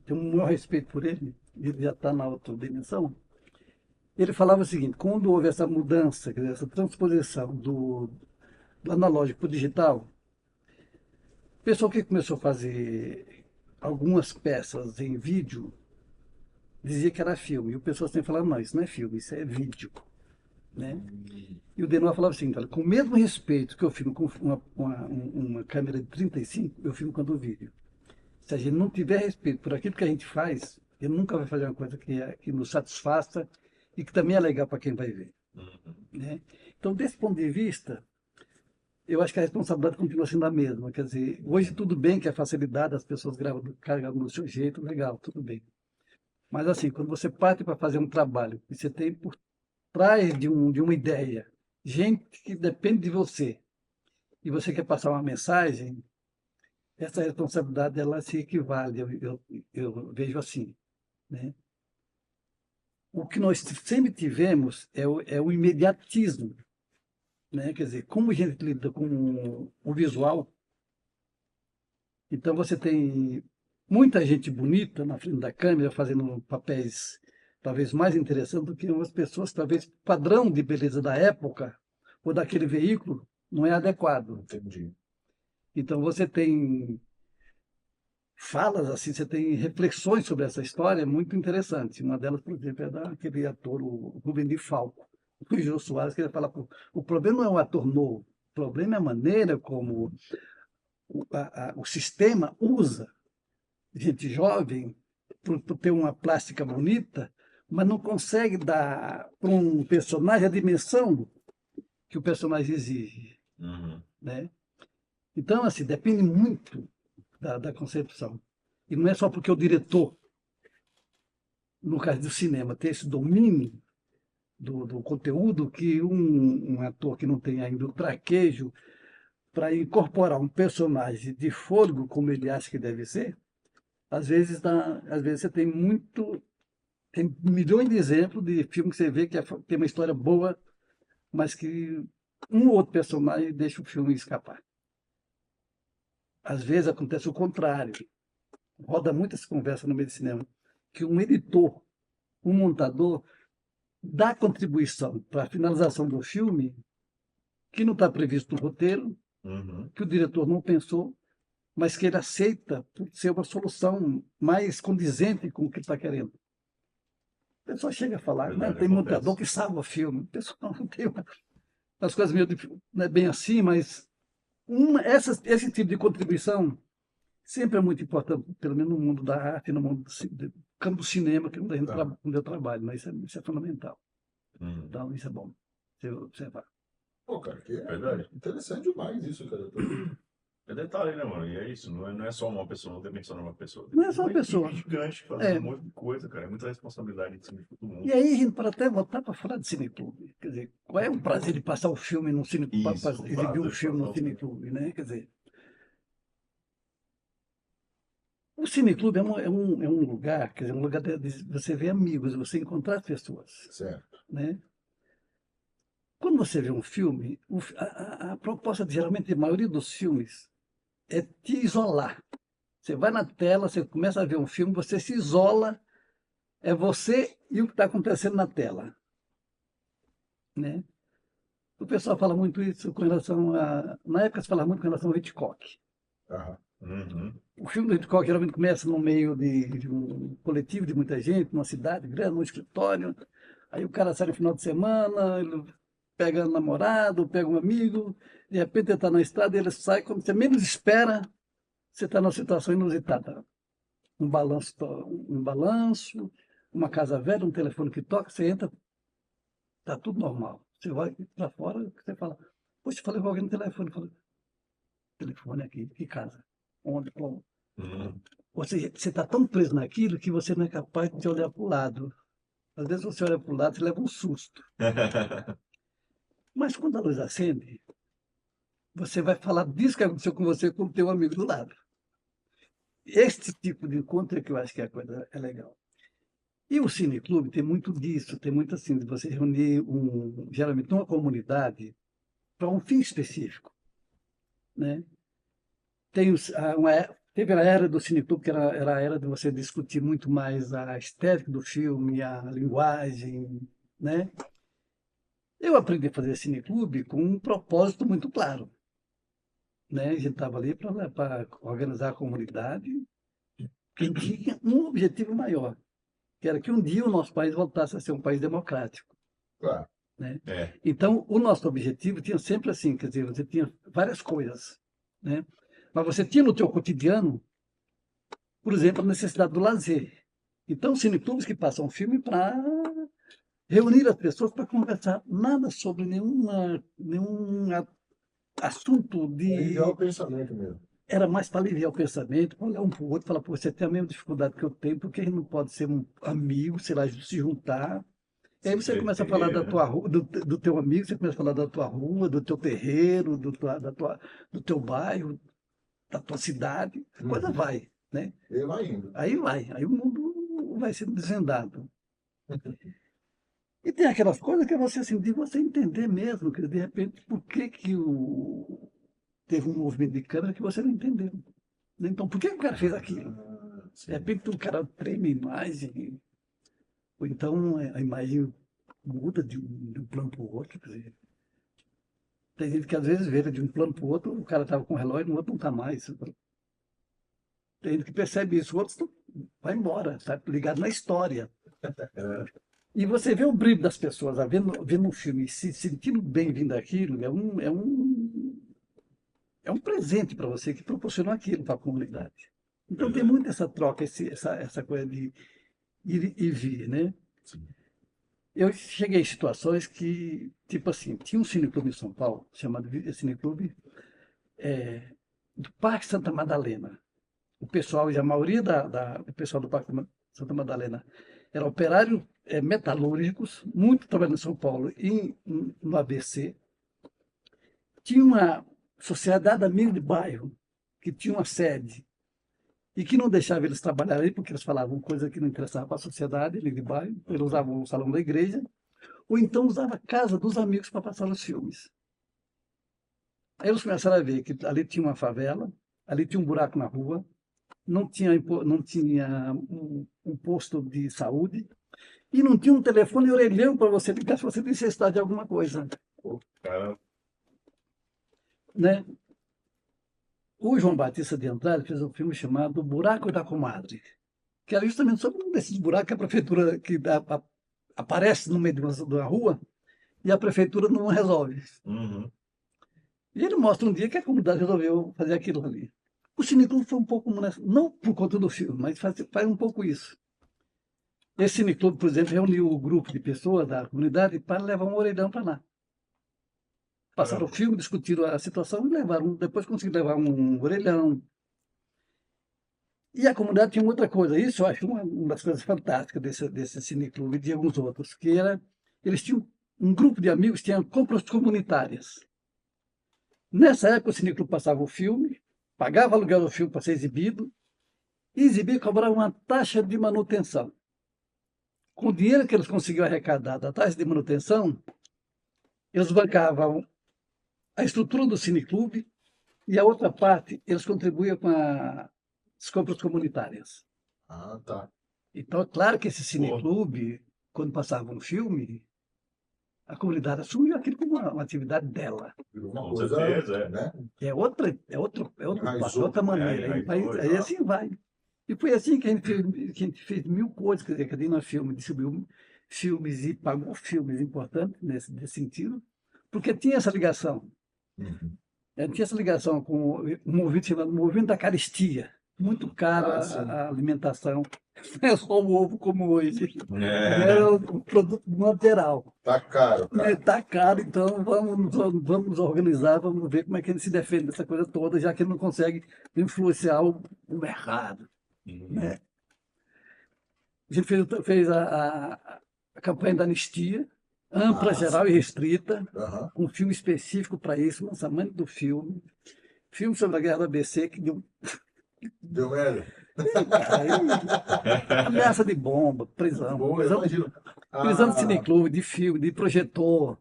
tenho um maior respeito por ele, ele já está na outra dimensão. Ele falava o seguinte: quando houve essa mudança, quer dizer, essa transposição do analógico para o digital, o pessoal que começou a fazer algumas peças em vídeo dizia que era filme. E o pessoal sempre falava: não, isso não é filme, isso é vídeo. Né? E o Denor falava assim: olha, com o mesmo respeito que eu filmo com uma câmera de 35, eu filmo quando o vídeo. Se a gente não tiver respeito por aquilo que a gente faz, ele nunca vai fazer uma coisa que nos satisfaça e que também é legal para quem vai ver. Né? Então, desse ponto de vista, eu acho que a responsabilidade continua sendo a mesma. Quer dizer, hoje tudo bem que a facilidade, as pessoas carregam do seu jeito, legal, tudo bem. Mas assim, quando você parte para fazer um trabalho e você tem por trás de uma ideia gente que depende de você e você quer passar uma mensagem, essa responsabilidade ela se equivale, eu vejo assim. Né? O que nós sempre tivemos é o imediatismo. Né? Quer dizer, como a gente lida com o visual, então você tem muita gente bonita na frente da câmera fazendo papéis talvez mais interessantes do que umas pessoas, talvez padrão de beleza da época ou daquele veículo não é adequado. Entendi. Então você tem falas assim, você tem reflexões sobre essa história muito interessantes. Uma delas, por exemplo, é daquele ator, o Rubem de Falco, o Jô Soares, que ele fala: o problema não é o ator novo, o problema é a maneira como o sistema usa gente jovem por ter uma plástica bonita, mas não consegue dar para um personagem a dimensão que o personagem exige. Uhum. Né? Então, assim, depende muito da concepção. E não é só porque o diretor, no caso do cinema, tem esse domínio do conteúdo que um ator que não tem ainda o traquejo para incorporar um personagem de fôlego como ele acha que deve ser, às vezes você tem milhões de exemplos de filmes que você vê que tem uma história boa, mas que um ou outro personagem deixa o filme escapar. Às vezes acontece o contrário. Roda muito essa conversa no meio do cinema, que um editor, um montador, dá contribuição para a finalização do filme que não está previsto no roteiro, que o diretor não pensou, mas que ele aceita por ser uma solução mais condizente com o que ele está querendo. O pessoal chega a falar: né, tem montador que salva o filme. O pessoal não tem as coisas meio não é bem assim, mas Esse tipo de contribuição sempre é muito importante, pelo menos no mundo da arte, no mundo do campo do cinema, que é onde eu trabalho, mas isso é fundamental. Então, isso é bom. Você observar. Pô, cara, que Verdade. interessante demais isso, cara. É detalhe, né, mano? E é isso, não é só uma pessoa, não tem só uma pessoa. Não é só uma equipe pessoa. gigante fazendo um monte de coisa, cara. É muita responsabilidade em cima de todo mundo. E aí a gente pode até voltar para falar de cineclube. Quer dizer, qual é o prazer de passar o filme no cineclube, Isso, para exibir um de filme no passar o filme. cineclube, né? Quer dizer, o cineclube é um lugar, quer dizer, um lugar de você ver amigos, você encontrar as pessoas, Certo. né? Quando você vê um filme, a proposta geralmente, a maioria dos filmes, é te isolar. Você vai na tela, você começa a ver um filme, você se isola, é você e o que está acontecendo na tela, né? O pessoal fala muito isso com relação a... Na época se falava muito com relação ao Hitchcock. Aham. Uhum. O filme do Hitchcock geralmente começa no meio de um coletivo de muita gente, numa cidade grande, num escritório. Aí o cara sai no final de semana, ele pega um namorado, pega um amigo, de repente ele está na estrada e ele sai, quando você menos espera, você está numa situação inusitada. Um balanço, uma casa velha, um telefone que toca, você entra, está tudo normal. Você vai para fora, você fala, poxa, falei com alguém no telefone, fala, telefone aqui, que casa? Onde, como? Ou seja, você está tão preso naquilo que você não é capaz de olhar para o lado. Às vezes você olha para o lado e leva um susto. Mas quando a luz acende, você vai falar disso que aconteceu com você com o teu amigo do lado. Este tipo de encontro é que eu acho que a coisa é legal. E o cineclube tem muito disso, tem muito assim, de você reunir geralmente uma comunidade para um fim específico, né? Teve a era do cineclube, que era a era de você discutir muito mais a estética do filme, a linguagem, né? Eu aprendi a fazer cineclube com um propósito muito claro, né? A gente estava ali para organizar a comunidade, que tinha um objetivo maior, que era que um dia o nosso país voltasse a ser um país democrático. Claro. Né? É. Então, o nosso objetivo tinha sempre assim, quer dizer, você tinha várias coisas, né? Mas você tinha no teu cotidiano, por exemplo, a necessidade do lazer. Então, cineclubes que passam filme para reunir as pessoas para conversar, nada sobre nenhum assunto de... Aliviar o pensamento mesmo. Era mais para aliviar o pensamento, para olhar um para o outro e falar, pô, você tem a mesma dificuldade que eu tenho, porque a gente não pode ser um amigo, sei lá, se juntar. E aí você começa a falar da tua rua, do teu amigo, você começa a falar da tua rua, do teu terreiro, do teu bairro, da tua cidade, a coisa vai, né? E vai indo. Aí o mundo vai sendo desvendado. E tem aquelas coisas que é você, assim, de você entender mesmo, que de repente, por que teve um movimento de câmera que você não entendeu. Então, por que o cara fez aquilo? De repente o cara treme a imagem, ou então a imagem muda de um plano para o outro. Quer dizer, tem gente que às vezes vê de um plano para o outro, o cara estava com o relógio, no outro não está mais. Tem gente que percebe isso, o outro vai embora, está ligado na história. E você vê o brilho das pessoas, vendo um filme, se sentindo bem vindo aquilo, é um presente para você que proporcionou aquilo para a comunidade. Então tem muito essa troca, essa coisa de ir e vir, né? Sim. Eu cheguei em situações que, tipo assim, tinha um cineclube em São Paulo, chamado Cineclube do Parque Santa Madalena. O pessoal, a maioria do pessoal do Parque Santa Madalena eram operários metalúrgicos, muito trabalhando em São Paulo e no ABC. Tinha uma sociedade amiga de bairro, que tinha uma sede, e que não deixava eles trabalharem, porque eles falavam coisa que não interessava para a sociedade, amiga de bairro, eles usavam o salão da igreja, ou então usava a casa dos amigos para passar os filmes. Aí eles começaram a ver que ali tinha uma favela, ali tinha um buraco na rua, não tinha um posto de saúde, e não tinha um telefone orelhão para você ligar se você necessitava de alguma coisa. Cara, né? O João Batista de Andrade fez um filme chamado Buraco da Comadre, que era justamente sobre um desses buracos que a prefeitura aparece no meio de uma rua e a prefeitura não resolve. uhum. E ele mostra um dia que a comunidade resolveu fazer aquilo ali. O Cineclube foi um pouco, não por conta do filme, mas faz um pouco isso. Esse Cineclube, por exemplo, reuniu o grupo de pessoas da comunidade para levar um orelhão para lá. Passaram o filme, discutiram a situação e levaram, depois conseguiram levar um orelhão. E a comunidade tinha outra coisa, isso eu acho uma das coisas fantásticas desse Cineclube e de alguns outros, que era, eles tinham, um grupo de amigos tinha compras comunitárias. Nessa época o Cineclube passava o filme, pagava aluguel do filme para ser exibido, e exibia e cobrava uma taxa de manutenção. Com o dinheiro que eles conseguiam arrecadar da taxa de manutenção, eles bancavam a estrutura do Cineclube e a outra parte eles contribuíam com as compras comunitárias. Ah, tá. Então, é claro que esse Cineclube, quando passava um filme, a comunidade assumiu aquilo como uma atividade dela. Virou uma Com coisa, certeza, né? É outra Enraizou, outra maneira. Aí assim vai. E foi assim que a gente fez mil coisas, quer dizer, que a Dina Filme distribuiu filmes e pagou filmes importantes nesse sentido, porque tinha essa ligação. Uhum. Tinha essa ligação com um movimento chamado Movimento da Caristia. Muito cara a alimentação. Não é só o ovo como hoje. Era um produto material. Tá caro, cara. Tá caro, então vamos organizar, vamos ver como é que ele se defende dessa coisa toda, já que ele não consegue influenciar o mercado. Né? A gente fez a campanha da anistia, ampla, geral e restrita, com um filme específico para isso, lançamento do filme. Filme sobre a Guerra do ABC, que deu... Deu merda. Ameaça de bomba, prisão. Prisão de cineclube, de filme, de projetor.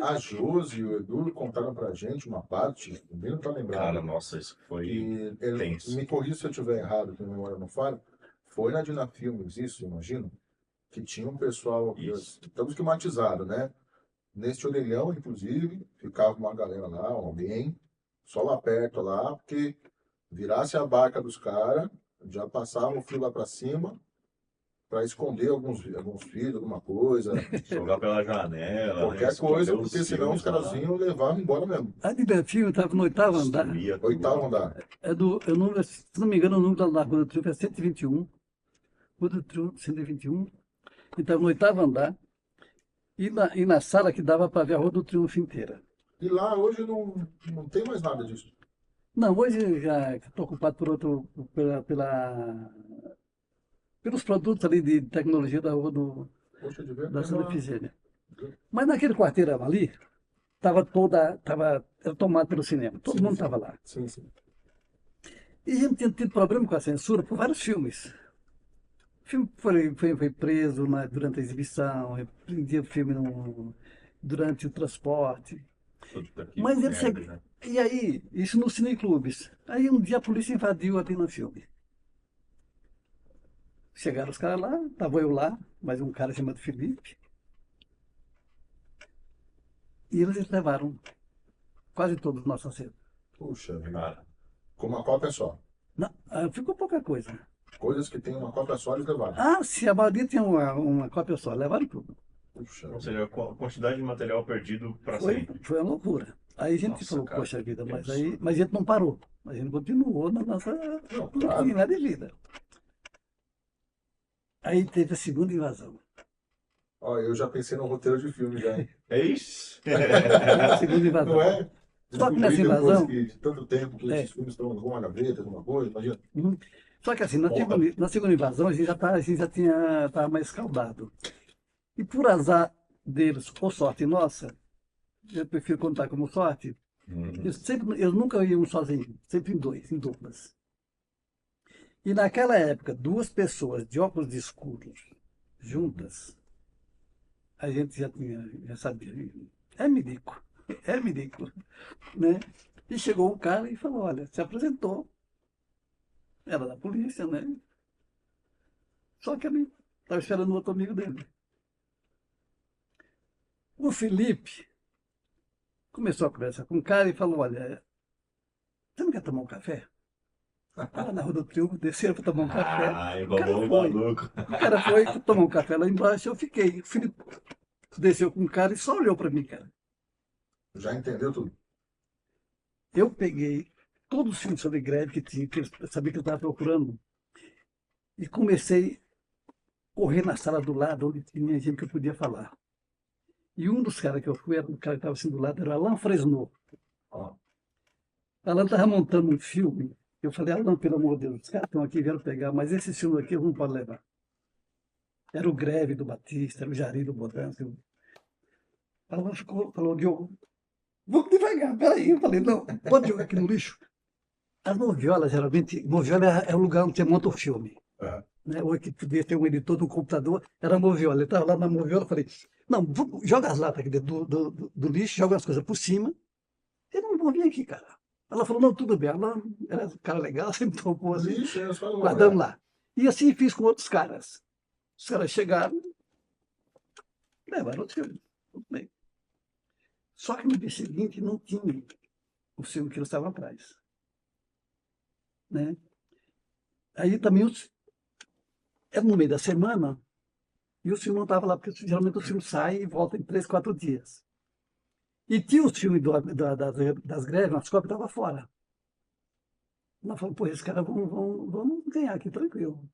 A Josi e o Edu contaram pra gente uma parte, o não tá lembrado. Cara, nossa, isso foi tenso. Me corrija se eu estiver errado, que a memória não falha. Foi na Dina Filmes, isso, imagino, que tinha um pessoal, estamos esquematizados, né? Nesse orelhão, inclusive, ficava uma galera lá, alguém, só lá perto lá, porque virasse a barca dos caras, já passava o fio lá pra cima, para esconder alguns filhos, alguma coisa. Jogar pela janela. Qualquer coisa, porque senão os caras vinham e levavam embora mesmo. A Dina Filme estava no 8º andar. 8º andar. Se não me engano, o número da Rua do Triunfo é 121. Rua do Triunfo, 121. Então, no 8º andar. E na sala que dava para ver a Rua do Triunfo inteira. E lá hoje não tem mais nada disso. Não, hoje já estou ocupado pelos produtos ali de tecnologia da Rua da Santa Efigênia. Mas naquele quarteirão ali, era tomado pelo cinema. Todo mundo estava lá. Sim, sim. E a gente tinha tido problema com a censura por vários filmes. O filme foi preso durante a exibição, prendia o filme durante o transporte. Mas ele né? E aí, isso nos cineclubes. Aí um dia a polícia invadiu a Dina Filme. Chegaram os caras lá, estava eu lá, mais um cara chamado Felipe. E eles levaram quase todos os nossos acervos. Puxa, cara. Com uma cópia só. Não, ficou pouca coisa. Coisas que tem uma cópia só, eles levaram. Ah, se a maioria tinha uma cópia só, levaram tudo. Puxa. Ou seja, a quantidade de material perdido para sempre. Foi uma loucura. Aí a gente falou, cara, poxa vida, mas a gente não parou. A gente continuou na nossa atividade de vida. Aí teve a segunda invasão. Ó, eu já pensei no roteiro de filme já. É isso? A segunda invasão. Não é? Só que nessa invasão... De tanto tempo que esses filmes estão numa gaveta, alguma coisa, imagina. Só que assim, na segunda invasão a gente já estava mais escaldado. E por azar deles, ou sorte nossa, eu prefiro contar como sorte, eles nunca iam sozinhos, sempre em duplas. E naquela época, duas pessoas de óculos escuros juntas, a gente já sabia, é milico, né? E chegou um cara e falou, olha, se apresentou, era da polícia, né? Só que ele estava esperando outro amigo dele. O Felipe começou a conversar com o cara e falou, olha, você não quer tomar um café? Para na Rua do Triunfo, desceram para tomar um café. O cara foi tomar um café lá embaixo, eu fiquei. O Felipe desceu com o cara e só olhou para mim, cara. Já entendeu tudo? eu peguei todos os filmes sobre greve que tinha, que eu sabia que eu estava procurando, e comecei a correr na sala do lado, onde tinha gente que eu podia falar. E um dos caras que eu fui, era o cara que estava assim do lado, era o Alain Fresnot. Ó, Alain estava montando um filme. Eu falei, Alain, pelo amor de Deus, os caras estão aqui, vieram pegar, mas esse filme aqui eu não posso levar. Era o Greve do Batista, era o Jari do Bodansky. Alain falou, Diogo, vamos devagar, peraí. Eu falei, não, pode jogar aqui no lixo. As noviolas, geralmente, noviola é o lugar onde você monta o filme. é. Né? Ou que podia ter um editor do computador, era a moviola. Ele estava lá na moviola, eu falei, não, joga as latas aqui dentro do lixo, joga as coisas por cima, eles não vão vir aqui, cara. Ela falou, não, tudo bem. Ela era um cara legal, sempre topou assim, Lixo, eu falo, guardamos lá. E assim fiz com outros caras. Os caras chegaram, levaram o filme, tudo bem. Só que no dia seguinte não tinha o filme que eles estavam atrás. Né? Aí também era no meio da semana, e o filme não estava lá, porque geralmente o filme sai e volta em 3, 4 dias. E tinha os filmes das greves, as cópias estavam fora. Nós falamos, pô, esses caras vão ganhar aqui, tranquilo.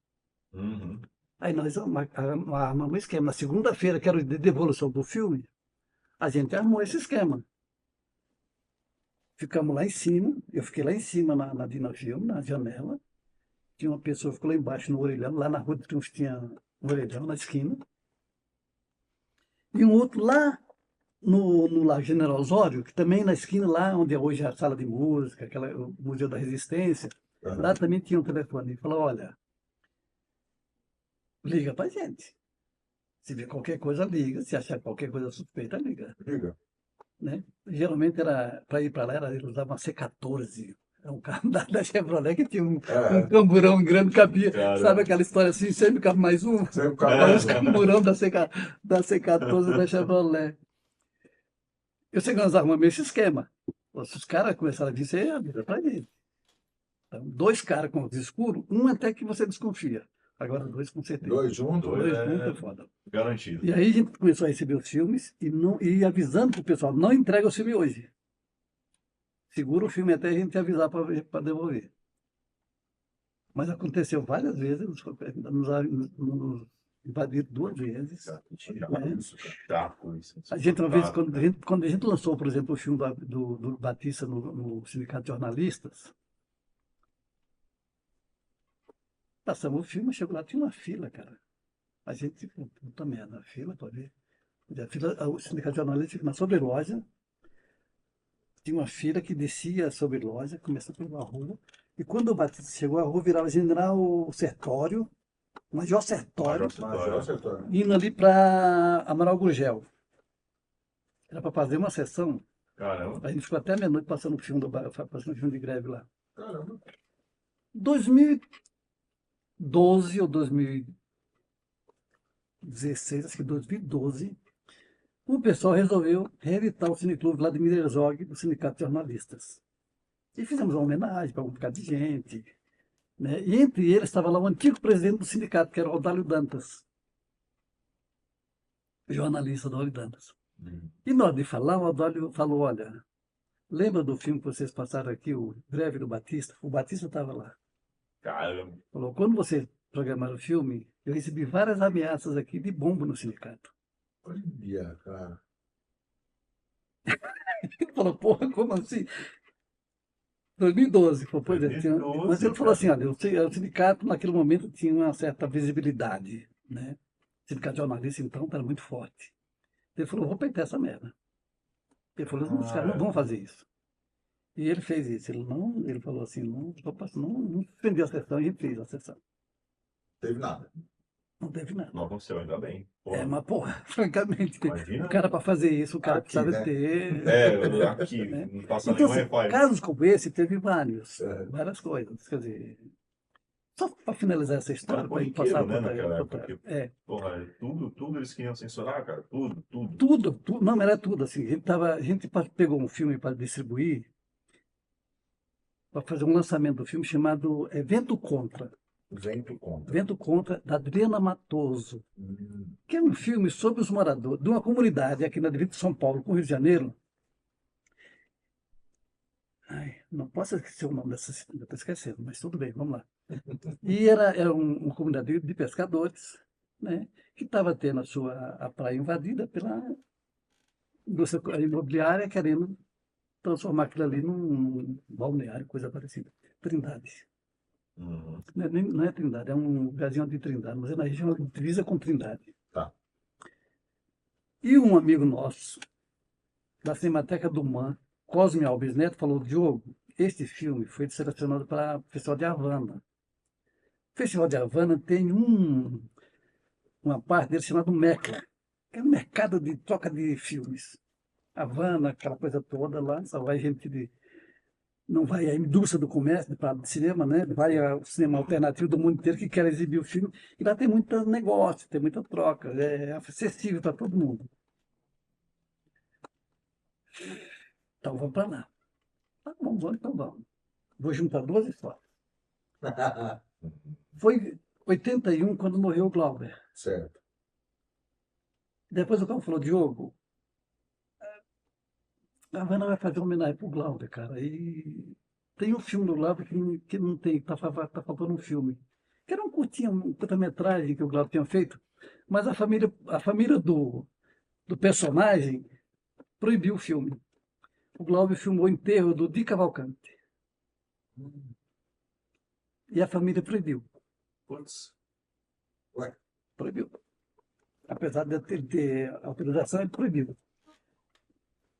Uhum. Aí nós armamos um esquema. Na segunda-feira, que era o de devolução do filme, a gente armou esse esquema. Ficamos lá em cima, eu fiquei lá em cima na Dinafilme, na janela. Tinha uma pessoa que ficou lá embaixo no orelhão, lá na Rua de Triunfo tinha um orelhão na esquina. E um outro lá no Largo General Osório, que também na esquina, lá onde hoje é a sala de música, o Museu da Resistência, lá também tinha um telefone. Ele falou, olha, liga pra gente. Se ver qualquer coisa, liga. Se achar qualquer coisa suspeita, liga. Liga. Né? Geralmente era para ir para lá, eles usavam uma C14. É um carro da Chevrolet que tinha um camburão grande, cabia. Cara. Sabe aquela história assim, sempre cabe mais um? Sempre Olha os cabe. camburão da C14 da Chevrolet. Eu sei que nós arrumamos esse esquema. Se os caras começaram a vir, você avisa pra gente. Então, 2 caras com óculos escuros, um até que você desconfia. Agora 2 com certeza. 2 juntos. 2 juntos é foda. Garantido. E aí a gente começou a receber os filmes e avisando pro pessoal, não entrega o filme hoje. Segura o filme até a gente avisar para devolver. Mas aconteceu várias vezes, nos invadiram 2 vezes. Chato isso. A gente, uma vez, quando a gente lançou, por exemplo, o filme do Batista no Sindicato de Jornalistas, passamos o filme, chegou lá, tinha uma fila, cara. A gente, puta merda, a fila, pode ver. O Sindicato de Jornalistas fica na sobreloja. Tinha uma fila que descia sobre loja, começou pela rua. E quando o Batista chegou, a rua virava General Sertório, Major Sertório, indo ali para Amaral Gurgel. Era para fazer uma sessão. Caramba. A gente ficou até meia-noite passando o filme de greve lá. Caramba. 2012 ou 2016, acho que 2012, o pessoal resolveu reeditar o Cineclube Vladimir Herzog, do Sindicato de Jornalistas. E fizemos uma homenagem para um bocado de gente. Né? E entre eles estava lá o antigo presidente do sindicato, que era o Odálio Dantas. Jornalista Odálio Dantas. E na hora de falar, o Odálio falou, olha, lembra do filme que vocês passaram aqui, o Greve do Batista? O Batista estava lá. Caramba. Falou, quando vocês programaram o filme, eu recebi várias ameaças aqui de bomba no sindicato. Olha, cara. Ele falou, porra, como assim? 2012, falou, pois é, 2012, mas ele falou cara. assim, olha, o sindicato naquele momento tinha uma certa visibilidade, né? O sindicato de jornalistas, então, era muito forte. Ele falou, vou peitar essa merda. Ele falou, os caras não vão fazer isso. E ele fez isso. Ele falou assim, não suspendeu a sessão, e a gente fez a sessão. Teve nada. Não teve nada. Não aconteceu, ainda bem. Porra. Mas, porra, francamente, Imagina. o cara para fazer isso, o cara Aqui, precisava né? ter... Aqui, né? não passa Então, nenhum assim, refaz. casos como esse, teve vários, É. várias coisas. Quer dizer, só para finalizar essa história, Era para ir corriqueiro, passar né, naquela época, outra- porque- é, Porra, tudo eles queriam censurar, cara. Tudo. tudo, não, mas era tudo assim. A gente pegou um filme para distribuir, para fazer um lançamento do filme chamado Vento Contra. Vento contra. Vento Contra, da Adriana Matoso, que é um filme sobre os moradores de uma comunidade aqui na divisa de São Paulo com o Rio de Janeiro. Ai, não posso esquecer o nome dessa cidade, estou esquecendo, mas tudo bem, vamos lá. E era uma comunidade de pescadores, né, que estava tendo a praia invadida pela indústria imobiliária, querendo transformar aquilo ali num balneário, coisa parecida. Trindade. Uhum. Não é Trindade, é um lugarzinho de Trindade, mas é na região de divisa com Trindade. Tá. E um amigo nosso, da Cinemateca do MAN, Cosme Alves Neto, falou: Diogo, este filme foi selecionado para o Festival de Havana. O Festival de Havana tem uma parte dele chamada MECLA, que é um mercado de troca de filmes. Havana, aquela coisa toda lá, só vai gente de. Não vai a indústria do comércio, de cinema, né? Vai o cinema alternativo do mundo inteiro que quer exibir o filme. E lá tem muito negócio, tem muita troca, é acessível para todo mundo. Então vamos para lá. Tá bom, vamos, então vamos. Vou juntar duas histórias. Foi 81 quando morreu o Glauber. Certo. Depois o cara falou: Diogo, a Havana vai fazer uma homenagem pro Glauber, cara. E tem um filme do Glauber que não tem, tá faltando um filme. Que era um curta-metragem que o Glauber tinha feito, mas a família do personagem proibiu o filme. O Glauber filmou o enterro do Di Cavalcante. E a família proibiu. Putz. Ué, Proibiu. Apesar de ter autorização, ele proibiu.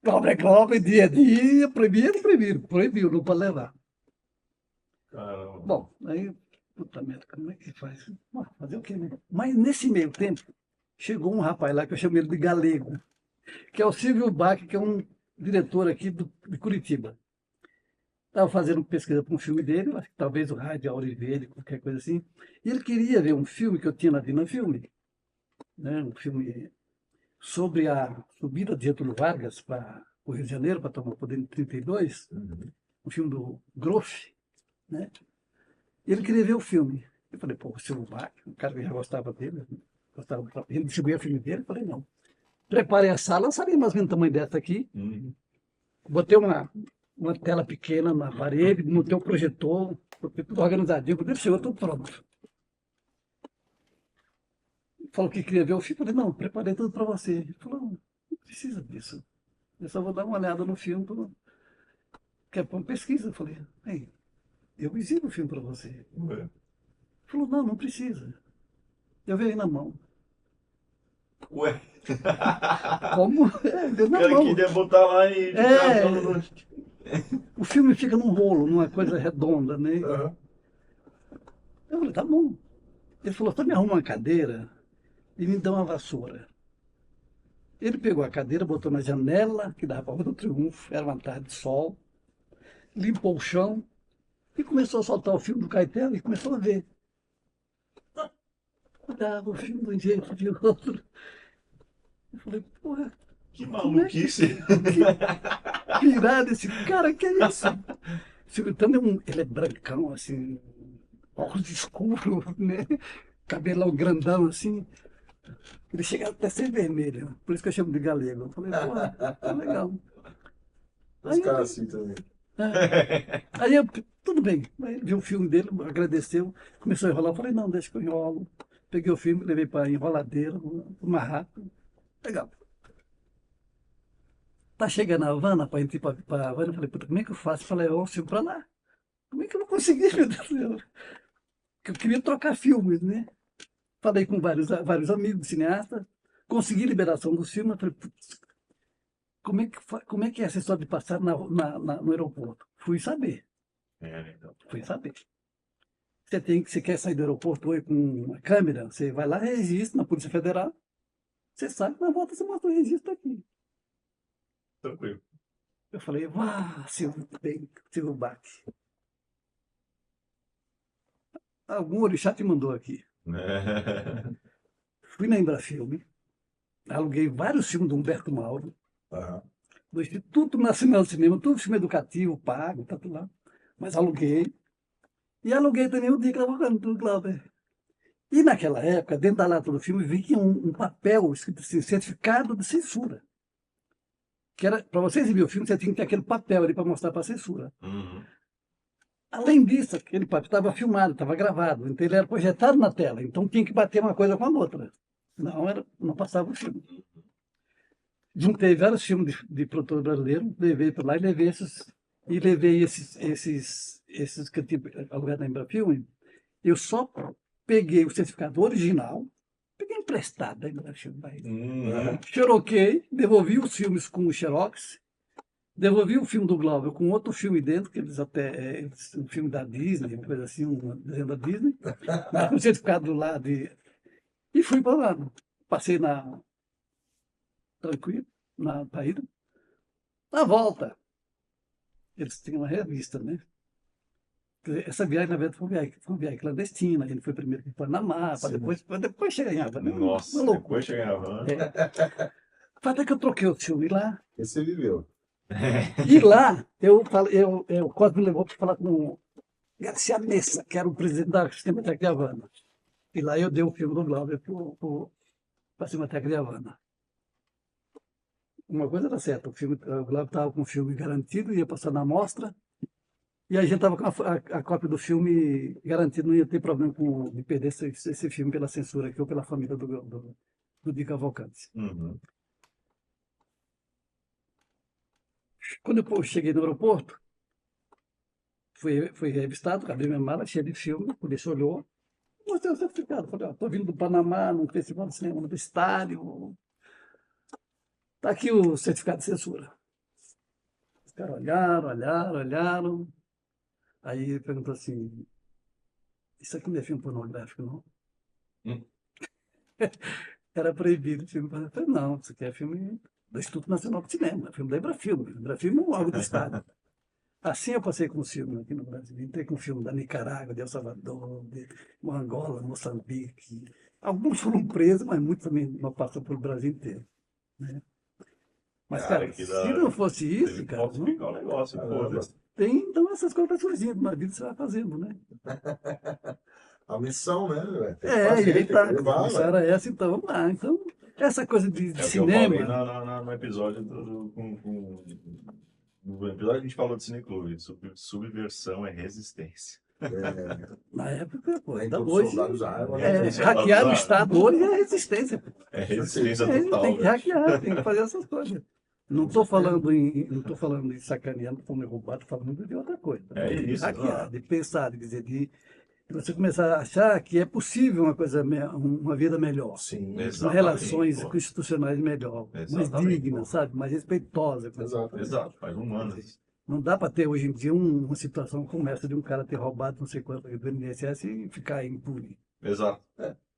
Glauber é Glauber, dia a dia, proibiu, não pode levar. Caramba. Bom, aí, puta merda, como é que faz? Fazer o quê, né? Mas nesse meio tempo, chegou um rapaz lá que eu chamo ele de Galego, que é o Silvio Bach, que é um diretor aqui de Curitiba. Estava fazendo pesquisa para um filme dele, acho que talvez o Rádio Auri Verde, qualquer coisa assim. E ele queria ver um filme que eu tinha na Dina Filme, né? Um filme sobre a subida de Getúlio Vargas para o Rio de Janeiro, para tomar o poder em 32, um filme do Groff, né? E ele queria ver o filme. Eu falei: pô, o Silvio Bach, um cara que já gostava dele, ele distribuía o filme dele. Eu falei: não. Preparei a sala, sabia mais ou menos o tamanho dessa aqui. Botei uma tela pequena na parede, montei o projetor, botei tudo organizadinho. Quando ele chegou, tudo pronto. Falou que queria ver o filme. Eu falei: não, preparei tudo para você. Ele falou: não precisa disso. Eu só vou dar uma olhada no filme, que é para uma pesquisa. Eu falei: ei, eu exibo o filme para você. Ué. Ele falou: não, não precisa. Eu vejo aí na mão. Ué. Como? É, deu O na cara mão. queria botar lá e É. ficar falando. O filme fica num rolo, numa coisa redonda, né? aham. Eu falei: tá bom. Ele falou: só me arruma uma cadeira e me dá uma vassoura. Ele pegou a cadeira, botou na janela, que dava para a Rua do Triunfo, era uma tarde de sol, limpou o chão e começou a soltar o filme do Caetano e começou a ver. Olhava o filme de um jeito, de outro. Eu falei: porra, Que como é que maluquice. pirado esse cara, que é isso? Então, ele é brancão, assim, óculos escuros, né? Cabelão grandão, assim. Ele chega até a ser vermelho, por isso que eu chamo de galego. Eu falei: porra, tá legal. Os Aí, caras assim também. aí eu, tudo bem. Aí ele viu o filme dele, agradeceu, começou a enrolar. Eu falei: não, deixa que eu enrolo. Peguei o filme, levei para enroladeira, uma rápido. Legal. Tá chegando a Havana, para gente ir para Havana. Eu falei: puta, como é que eu faço para levar o filme para lá? Como é que eu vou conseguir, meu Deus do céu? Porque eu queria trocar filmes, né? Falei com vários amigos cineastas, consegui liberação dos filmes. Eu falei: putz, como é que é essa história de passar no aeroporto? Fui saber. Então. Fui saber. Você quer sair do aeroporto hoje com uma câmera, você vai lá, registra na Polícia Federal, você sai, na volta você mostra o registro aqui. Tranquilo. Eu falei: vá, Silvio Bach. Algum orixá te mandou aqui. Fui na Embrafilme, aluguei vários filmes do Humberto Mauro, Aham. do Instituto Nacional de Cinema, tudo filme educativo, pago, tá tudo lá. Mas aluguei. E aluguei também o Di Cavalcante do Glauber. E naquela época, dentro da lata do filme, vinha um papel escrito assim: certificado de censura. que era, para você exibir o filme, você tinha que ter aquele papel ali para mostrar para a censura. Uhum. Além disso, aquele papel estava filmado, estava gravado, então ele era projetado na tela, então tinha que bater uma coisa com a outra, senão não passava o filme. Juntei vários filmes de produtor brasileiro, levei para lá e levei esses que eu tive alugado na Embrafilme. Eu só peguei o certificado original, peguei emprestado da Embrafilme, xeroquei, devolvi os filmes com o xerox, devolvi o filme do Glauber com outro filme dentro, que eles até, um filme da Disney, uma coisa assim, um desenho da Disney, mas com o certificado do lado, e fui para lá. Passei tranquilo, na ida. Na volta, eles tinham uma revista, né? Essa viagem, na verdade, foi uma viagem clandestina. Ele foi primeiro para o Panamá, para depois chegar em Havana. Nossa, depois chegar em Havana. Até que eu troquei o filme lá. Esse viveu. E lá, o Cosme me levou para falar com o Garcia Messa, que era o presidente da Cinemateca de Havana. E lá eu dei o filme do Glauber para a Cinemateca de Havana. Uma coisa era certa, o Glauber estava com o filme garantido, ia passar na mostra, e a gente estava com a cópia do filme garantido, não ia ter problema de perder esse filme pela censura aqui ou pela família do Di Cavalcanti. Uhum. Quando eu cheguei no aeroporto, fui revistado, abri minha mala, cheia de filme, o polícia olhou, mostrei o certificado, falei, estou vindo do Panamá, num festival de cinema universitário, está aqui o certificado de censura. Os caras olharam, aí ele perguntou assim, isso aqui não é filme pornográfico, não? Era proibido o filme. Eu falei, não, isso aqui é filme do Instituto Nacional de Cinema, filme da Embrafilme. Embrafilme é um órgão do Estado. Assim eu passei com os filmes aqui no Brasil. Entrei com filme da Nicarágua, de El Salvador, de Angola, Moçambique. Alguns foram presos, mas muitos também não passam pelo Brasil inteiro. Né? Mas, cara, se não fosse isso, cara... Falsificar o negócio, então essas coisas vão surgindo na vida, você vai fazendo, né? A missão, né? A missão era essa, então vamos lá. Então, essa coisa de cinema... Eu falei no episódio no episódio a gente falou de cineclube, subversão é resistência. Na época, pô, ainda hoje, hackear o Estado hoje é resistência. É resistência total. Tem que hackear, tem que fazer essas coisas. Não estou falando em sacanear, não estou me roubando, estou falando de outra coisa. De hackear, de pensar, de dizer, de você começar a achar que é possível uma vida melhor. Sim, com relações institucionais melhor, mais dignas, sabe? Mais respeitosas. Exato, mais humanas. Não dá para ter hoje em dia uma situação como essa de um cara ter roubado não sei quanto do INSS e ficar impune. Exato.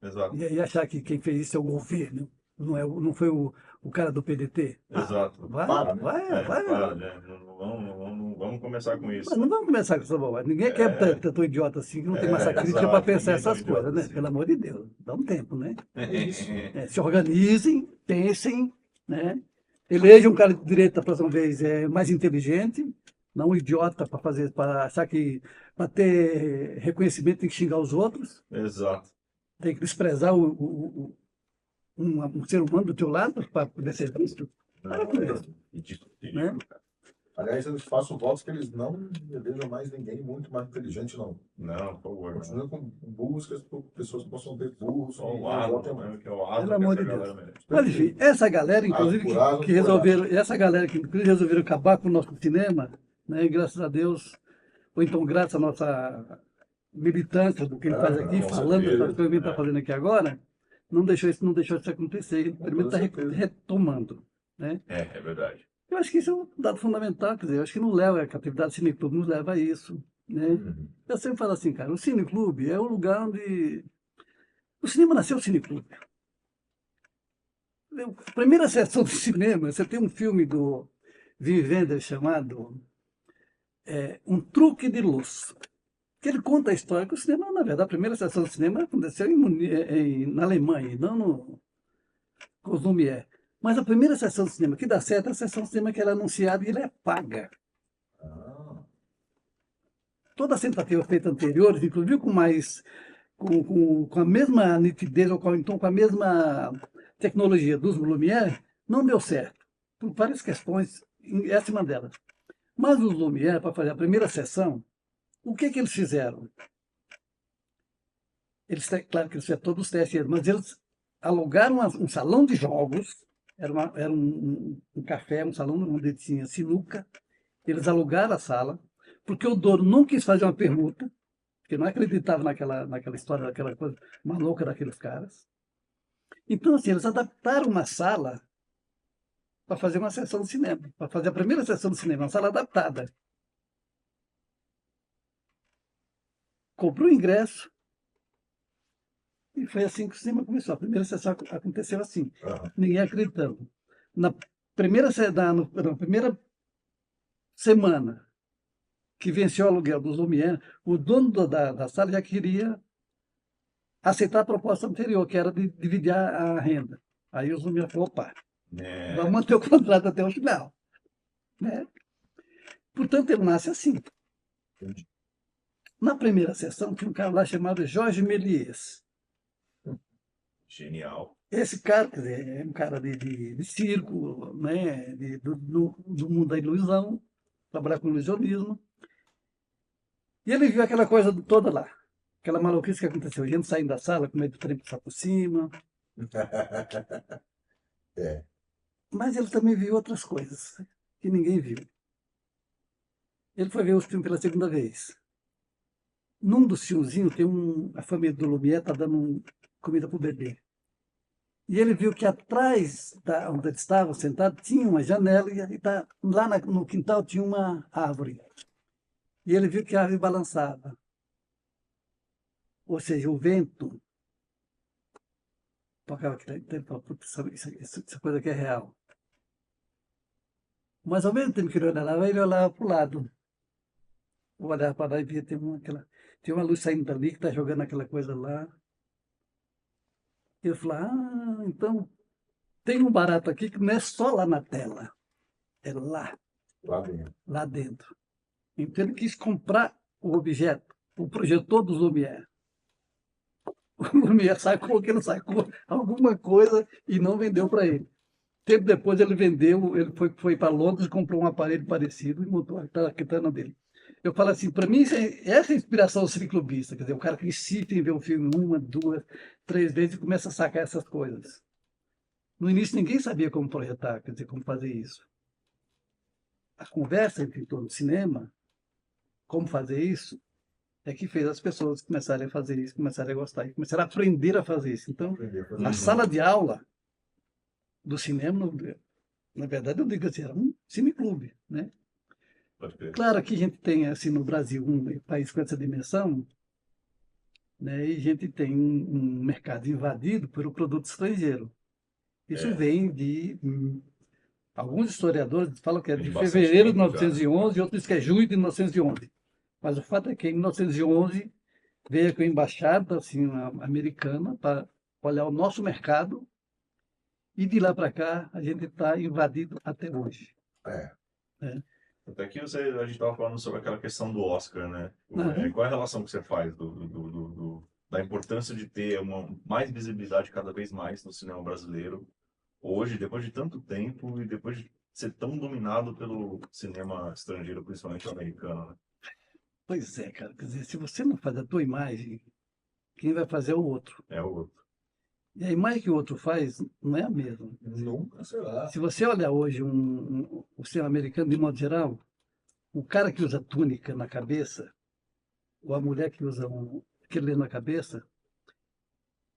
Exato. E aí achar que quem fez isso é o governo, não foi o cara do PDT. Exato. Vai. Não vamos começar com isso. Mas não vamos começar com essa bobagem. Ninguém quer tanto idiota assim que não tem massa crítica para pensar essas coisas, né? Assim. Pelo amor de Deus, dá um tempo, né? Se organizem, pensem, né? Elejam um cara de direita da próxima vez mais inteligente, não um idiota para achar que para ter reconhecimento tem que xingar os outros. Exato. Tem que desprezar um ser humano do teu lado para poder ser visto. Né? Aliás, eles façam votos que eles não elejam mais ninguém muito mais inteligente, não. Não, por favor. Continua com buscas para pessoas que possam ter burros. Só o Asno, que é o Asno. Pelo amor de Deus. Mas enfim, essa galera, inclusive, que resolveram acabar com o nosso cinema, né? E graças a Deus, ou então graças à nossa militância do que ele faz aqui, falando das coisas que ele está fazendo aqui agora, não deixou isso acontecer. Ele primeiro está retomando. Né? É verdade. Eu acho que isso é um dado fundamental, quer dizer, eu acho que não leva, a atividade do cineclube nos leva a isso, né? Eu sempre falo assim, cara, o cineclube é o lugar onde... O cinema nasceu o cineclube. A primeira sessão de cinema, você tem um filme do Wim Wenders chamado Um Truque de Luz, que ele conta a história que o cinema, na verdade, a primeira sessão de cinema aconteceu na Alemanha, não no Coslumier. Mas a primeira sessão de cinema que dá certo é a sessão de cinema que ela é anunciada e ela é paga. Toda a tentativa feita anteriores, inclusive com a mesma nitidez, ou então com a mesma tecnologia dos Lumière, não deu certo. por várias questões, essa é uma delas. Mas os Lumière, para fazer a primeira sessão, o que eles fizeram? Claro que eles fizeram todos os testes, mas eles alugaram um salão de jogos, era um café, um salão onde tinha sinuca, eles alugaram a sala, porque o dono não quis fazer uma permuta, porque não acreditava naquela história, daquela coisa maluca daqueles caras. Então, assim, eles adaptaram uma sala para fazer uma sessão de cinema, para fazer a primeira sessão de cinema, uma sala adaptada. Comprou o ingresso e foi assim que o cinema começou. A primeira sessão aconteceu assim, ninguém acreditando. Na primeira semana que venceu o aluguel dos Lumière, o dono da sala já queria aceitar a proposta anterior, que era de dividir a renda. Aí os Lumière falou, opa, vamos manter o contrato até o final. Né? Portanto, ele nasce assim. Na primeira sessão, tinha um cara lá chamado Jorge Méliès. Genial. Esse cara, quer dizer, é um cara de circo, né? do mundo da ilusão, trabalhar com ilusionismo. E ele viu aquela coisa toda lá, aquela maluquice que aconteceu, gente saindo da sala com medo do trem passar por cima. Mas ele também viu outras coisas que ninguém viu. Ele foi ver os filmes pela segunda vez. Num dos filmezinhos, a família do Lumière está dando comida para o bebê. E ele viu que atrás onde eles estavam sentados tinha uma janela e lá no quintal tinha uma árvore. E ele viu que a árvore balançava. Ou seja, o vento tocava aqui dentro e falou, essa coisa aqui é real. Mas ao mesmo tempo que ele olhava para o lado. Eu olhava para lá e via, tem uma luz saindo dali que está jogando aquela coisa lá. Eu falei, então tem um barato aqui que não é só lá na tela, é lá. Lá dentro. Lá dentro. Então ele quis comprar o objeto, o projetor dos Lumière. O Lumière sacou que ele sacou alguma coisa e não vendeu para ele. Tempo depois ele vendeu, ele foi para Londres, comprou um aparelho parecido e montou a quitanda dele. Eu falo assim, para mim, essa é a inspiração ciclobista, quer dizer, o cara que insiste em ver um filme 1, 2, 3 vezes e começa a sacar essas coisas. No início ninguém sabia como projetar, quer dizer, como fazer isso. A conversa entre todo o cinema, como fazer isso, é que fez as pessoas começarem a fazer isso, começarem a gostar, e começaram a aprender a fazer isso. Então, a sala de aula do cinema, na verdade, eu digo assim, era um cineclube, né? Claro que a gente tem, assim, no Brasil, um país com essa dimensão, né, e a gente tem um mercado invadido pelo produto estrangeiro. Isso vem de... alguns historiadores falam que é de fevereiro de 1911, e outros dizem que é junho de 1911. Mas o fato é que em 1911 veio com a embaixada assim, americana para olhar o nosso mercado, e de lá para cá a gente está invadido até hoje. Até que a gente estava falando sobre aquela questão do Oscar, né? Qual é a relação que você faz da importância de ter mais visibilidade cada vez mais no cinema brasileiro, hoje, depois de tanto tempo e depois de ser tão dominado pelo cinema estrangeiro, principalmente o americano, né? Pois é, cara. Quer dizer, se você não faz a tua imagem, quem vai fazer é o outro. É o outro. E a imagem que o outro faz não é a mesma. Nunca será. Se você olhar hoje o cinema americano, de modo geral, o cara que usa túnica na cabeça, ou a mulher que usa aquele na cabeça,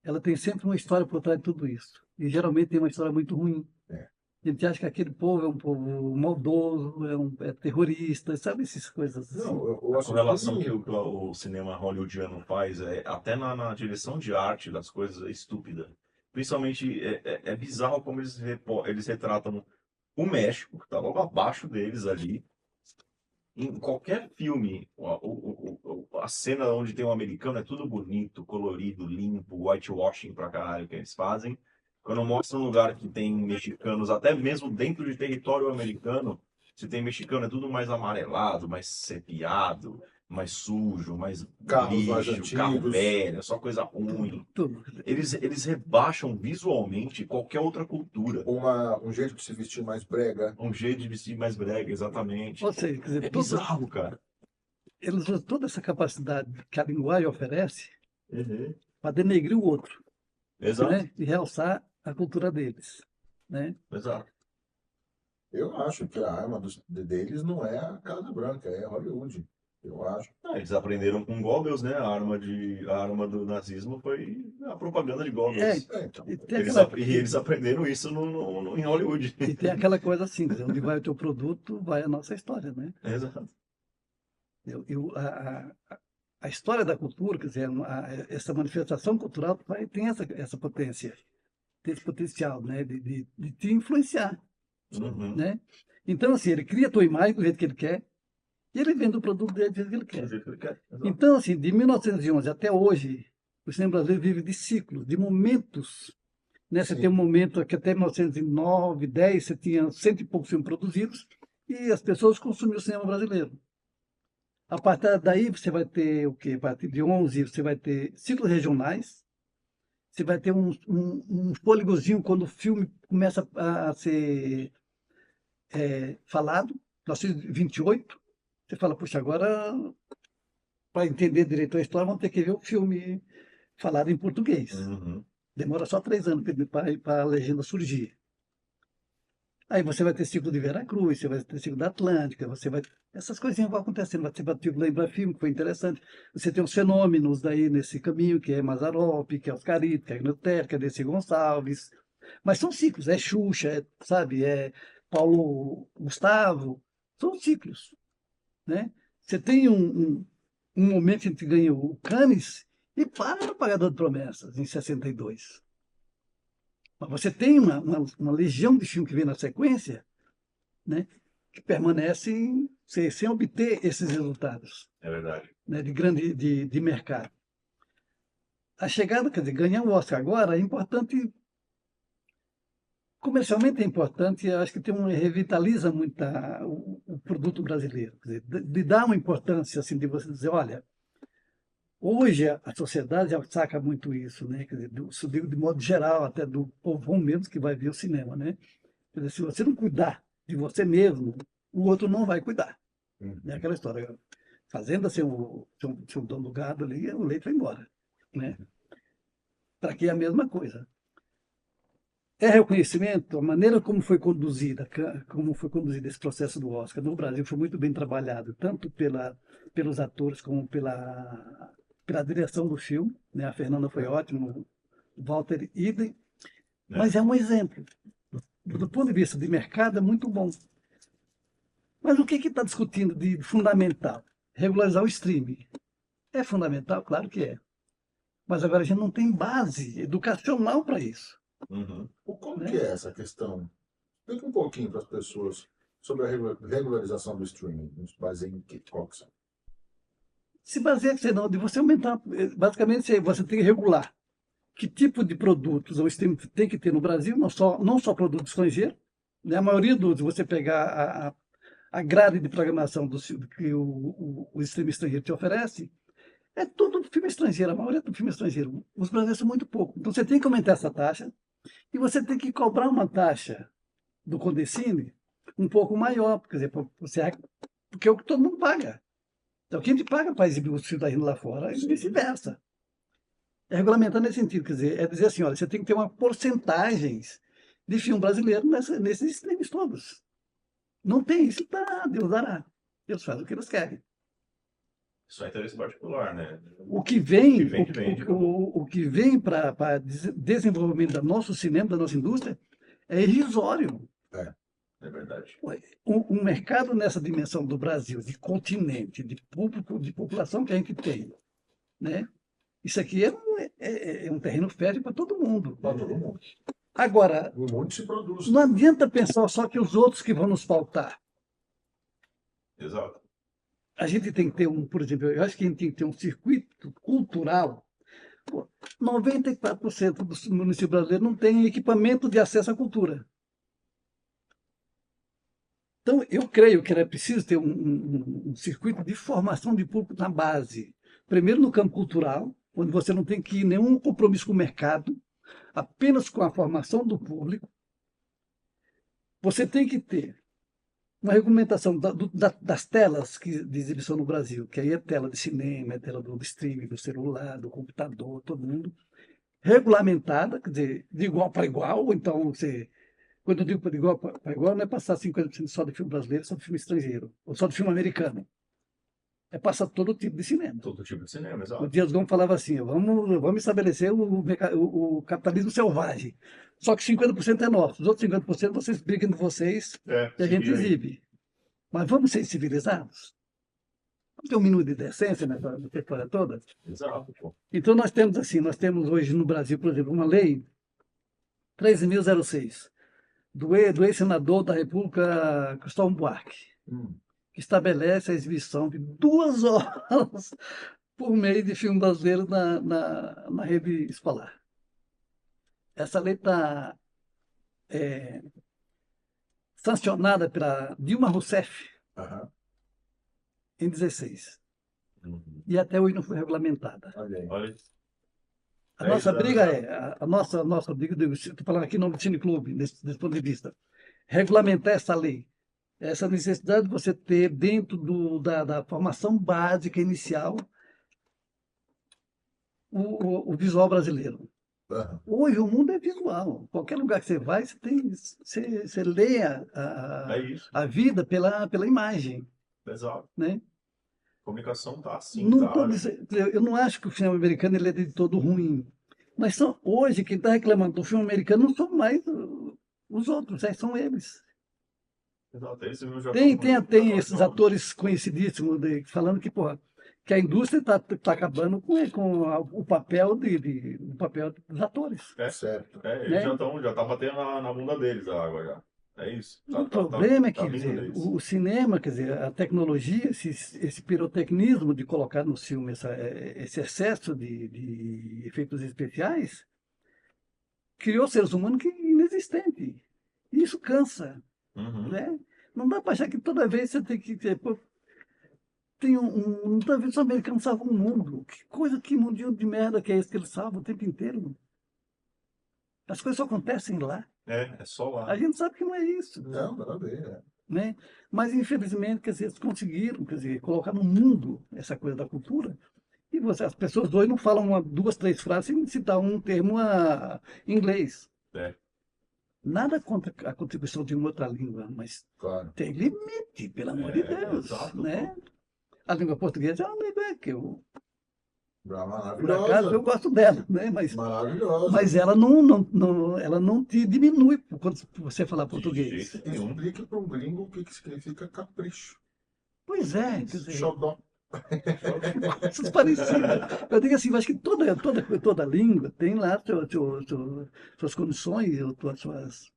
ela tem sempre uma história por trás de tudo isso. E geralmente tem uma história muito ruim. A gente acha que aquele povo é um povo maldoso, é terrorista, sabe essas coisas assim. Não, a correlação que o cinema hollywoodiano faz, até na direção de arte das coisas, é estúpida. Principalmente, é bizarro como eles retratam o México, que está logo abaixo deles ali. Em qualquer filme, a cena onde tem um americano é tudo bonito, colorido, limpo, whitewashing pra caralho que eles fazem. Quando mostra um lugar que tem mexicanos, até mesmo dentro de território americano, se tem mexicano é tudo mais amarelado, mais sepiado, mais sujo, mais Carros mais lixo, carro antigos. velho, só coisa ruim. Tudo. Eles rebaixam visualmente qualquer outra cultura. Um jeito de se vestir mais brega. Um jeito de vestir mais brega, exatamente. Ou seja, quer dizer, É bizarro, cara. eles usam toda essa capacidade que a linguagem oferece Uhum. para denegrir o outro, Exato, né? E realçar a cultura deles, né? exato. Eu acho que a arma deles não é a Casa Branca, é Hollywood. Eu acho. Eles aprenderam com Goebbels, né? A arma do nazismo foi a propaganda de Goebbels. Então, E tem Eles, aquela, e eles aprenderam isso em Hollywood. e tem aquela coisa assim, quer dizer, onde vai o teu produto, vai a nossa história, né? Exato. A história da cultura, quer dizer, essa manifestação cultural tem essa potência, tem esse potencial, né? De te influenciar, Uhum. né? Então, assim, ele cria a tua imagem do jeito que ele quer e ele vende o produto dele do jeito que ele Do quer. jeito que ele quer. Exato. Então, assim, de 1911 até hoje, o cinema brasileiro vive de ciclos, de momentos. Né? Você Sim. tem um momento que até 1909, 10, você tinha cento e poucos filmes produzidos e as pessoas consumiam o cinema brasileiro. A partir daí, você vai ter o quê? A partir de 11, você vai ter ciclos regionais, você vai ter um fôlegozinho quando o filme começa a ser falado, 1928. Você fala, puxa, agora, para entender direito a história, vamos ter que ver o filme falado em português. Uhum. Demora só 3 anos para a legenda surgir. Aí você vai ter ciclo de Veracruz, você vai ter ciclo da Atlântica, essas coisinhas vão acontecendo. Você vai ter o Lembra Filme, que foi interessante. Você tem os fenômenos daí nesse caminho, que é Mazzaropi, que é Oscarito, que é Agnoter, que é Desi Gonçalves. Mas são ciclos, é Xuxa, sabe, é Paulo Gustavo, são ciclos, né? Você tem um momento que a gente ganha o Cannes e para no Pagador de Promessas, em 62. Mas você tem uma legião de filmes que vem na sequência, né, que permanecem sem obter esses resultados, É verdade. né, de mercado. A chegada, quer dizer, ganhar o Oscar agora é importante, comercialmente é importante, eu acho que revitaliza muito o produto brasileiro, quer dizer, de dar uma importância, assim, de você dizer, olha, hoje a sociedade já saca muito isso, né? Quer dizer, isso de modo geral, até do povão mesmo que vai ver o cinema, né? Quer dizer, se você não cuidar de você mesmo, o outro não vai cuidar. É aquela história. Fazenda sem o dono do gado ali, o leite vai embora, né? Para que é a mesma coisa. É reconhecimento, a maneira como foi conduzido esse processo do Oscar no Brasil foi muito bem trabalhado, tanto pelos atores como pela direção do filme, né? A Fernanda foi ótima, o Walter idem, mas é um exemplo. Do ponto de vista de mercado, é muito bom. Mas o que está discutindo de fundamental? Regularizar o streaming. É fundamental? Claro que é. Mas agora a gente não tem base educacional para isso. Uhum. Como que é essa questão? Explica um pouquinho para as pessoas sobre a regularização do streaming. Nos baseia em que? Qual que são? Se baseia de você aumentar, basicamente você tem que regular que tipo de produtos o streaming tem que ter no Brasil, não só produto estrangeiro. Né? A maioria se você pegar a grade de programação que o streaming estrangeiro te oferece, é tudo filme estrangeiro, a maioria é tudo filme estrangeiro. Os brasileiros são muito pouco. Então você tem que aumentar essa taxa e você tem que cobrar uma taxa do Condecine um pouco maior, quer dizer, porque é o que todo mundo paga. Então quem te paga para exibir os filmes da indo lá fora e vice-versa. É regulamentar nesse sentido, quer dizer, é dizer assim, olha, você tem que ter uma porcentagem de filme brasileiro nesses streams todos. Não tem isso, tá, Deus dará. Deus faz o que eles querem. Isso é interesse particular, né? O que vem para desenvolvimento do nosso cinema, da nossa indústria, é irrisório. É verdade. O mercado nessa dimensão do Brasil, de continente, de público, de população que a gente tem, né? Isso aqui é um terreno fértil para todo mundo. Para todo mundo. Agora, O mundo se produz. não adianta pensar só que os outros que vão nos pautar. Exato. A gente tem que ter por exemplo, eu acho que a gente tem que ter um circuito cultural. 94% dos municípios brasileiros não tem equipamento de acesso à cultura. Então, eu creio que era preciso ter um circuito de formação de público na base. Primeiro no campo cultural, onde você não tem que ir nenhum compromisso com o mercado, apenas com a formação do público. Você tem que ter uma regulamentação das telas de exibição no Brasil, que aí é tela de cinema, é tela do streaming, do celular, do computador, todo mundo, regulamentada, quer dizer, de igual para igual. Então, quando eu digo de igual para igual, não é passar 50% só de filme brasileiro, só de filme estrangeiro, ou só de filme americano. É passar todo tipo de cinema. Todo tipo de cinema, O exato. Dias Gomes falava assim: vamos estabelecer o capitalismo selvagem. Só que 50% é nosso, os outros 50% vocês brigam de vocês e a gente exibe. Mas vamos ser civilizados? Vamos ter um mínimo de decência nessa história toda? Exato, pô. Então nós temos hoje no Brasil, por exemplo, uma lei 13.006, do ex-senador da República, Cristóvão Buarque, que estabelece a exibição de 2 horas por mês de filme brasileiro na rede escolar. Essa lei está sancionada pela Dilma Rousseff em 16. E até hoje não foi regulamentada. Olha, A nossa briga a nossa briga, estou falando aqui em nome do Cineclube, desse ponto de vista, regulamentar essa lei. Essa necessidade de você ter dentro da formação básica inicial o visual brasileiro. Hoje o mundo é visual. Qualquer lugar que você vai, você lê a vida pela imagem. Exato. Né? A comunicação está assim, Não tá? eu não acho que o cinema americano ele é de todo ruim. Mas hoje, quem está reclamando do filme americano não são mais os outros, são eles. Exato. Esse já Tem esses atores conhecidíssimos falando que a indústria está acabando com o papel dos atores. Certo. Eles já tá batendo na bunda deles a água já. É isso. O problema é que vindo deles. o cinema, quer dizer, a tecnologia, esse pirotecnismo de colocar no filme esse excesso de efeitos especiais, criou seres humanos que inexistentes. E isso cansa. Né? Não dá para achar que toda vez você tem que ter. Toda vez os americanos salvam o mundo. Que mundinho de merda que é esse que eles salvam o tempo inteiro? As coisas só acontecem lá. É só lá. A gente sabe que não é isso. Não, nada a ver. Né? Mas, infelizmente, quer dizer, eles conseguiram colocar no mundo essa coisa da cultura. E as pessoas hoje não falam 2, 3 frases sem citar um termo em inglês. Nada contra a contribuição de uma outra língua, mas tem limite, pelo amor de Deus. Exato, né? A língua portuguesa é uma língua que por acaso Maravilhosa. eu gosto dela, né? Maravilhosa. Mas ela não te diminui quando você falar português. De jeito nenhum. Explique para um gringo o que significa capricho. Pois é, quer dizer, Xodó. coisas parecidas. Eu digo assim, eu acho que toda língua tem lá suas condições, suas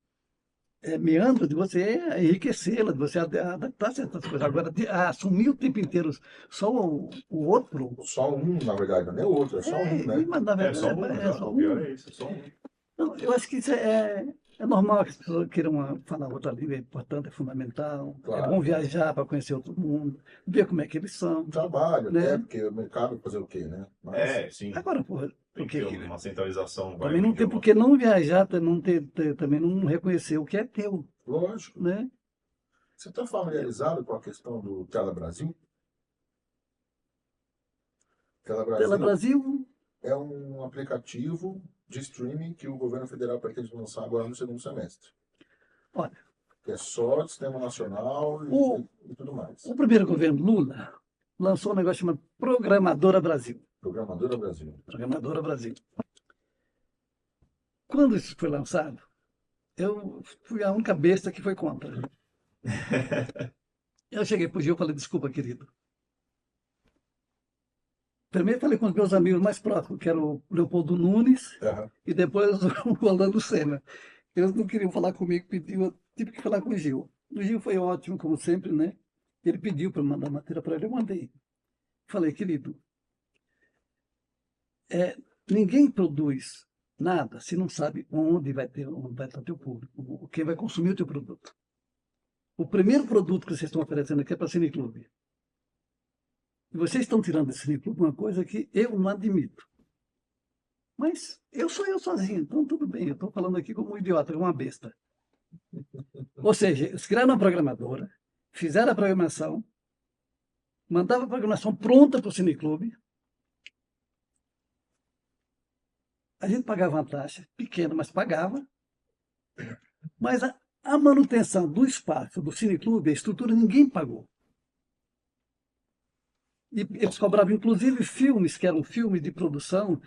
meandros de você enriquecê-la, de você adaptar certas coisas. Agora, assumir o tempo inteiro só o outro. Só um, na verdade, não é outro, é só um, né? Mas, na verdade, só um. é só O pior um. é isso, é só um. Não, eu acho que isso é normal que as pessoas queiram falar outra língua, é importante, é fundamental. Claro. É bom viajar para conhecer outro mundo, ver como é que eles são. Trabalho, né? né? Porque o mercado vai fazer o quê, né? Mas, Sim. Agora, porra, Tem que ter uma centralização. também não tem por que não viajar, também não reconhecer o que é teu. lógico. Né? Você está familiarizado com a questão do Tela Brasil? Tela Brasil é um aplicativo de streaming que o governo federal pretende lançar agora no segundo semestre. Olha, que é só de sistema nacional e tudo mais. O primeiro governo Lula lançou um negócio chamado Programadora Brasil. Programadora Brasil. Programadora Brasil. Quando isso foi lançado, eu fui a única besta que foi contra. Eu cheguei pro Gil e falei, desculpa, querido. Primeiro falei com os meus amigos mais próximos, que era o Leopoldo Nunes e depois o Orlando Senna. Eles não queriam falar comigo, eu tive que falar com o Gil. O Gil foi ótimo, como sempre, né? Ele pediu para mandar matéria para ele, eu mandei. Falei, querido, ninguém produz nada se não sabe onde vai estar teu público, quem vai consumir o teu produto. o primeiro produto que vocês estão oferecendo aqui é para o Cineclube. E vocês estão tirando do Cineclube uma coisa que eu não admito. Mas eu sou eu sozinho, então tudo bem. Eu estou falando aqui como um idiota, como uma besta. Ou seja, eles criaram uma programadora, fizeram a programação, mandavam a programação pronta para o Cineclube. A gente pagava uma taxa pequena, mas pagava. Mas a manutenção do espaço do Cineclube, a estrutura, ninguém pagou. E eles cobravam, inclusive, filmes, que eram filmes de produção,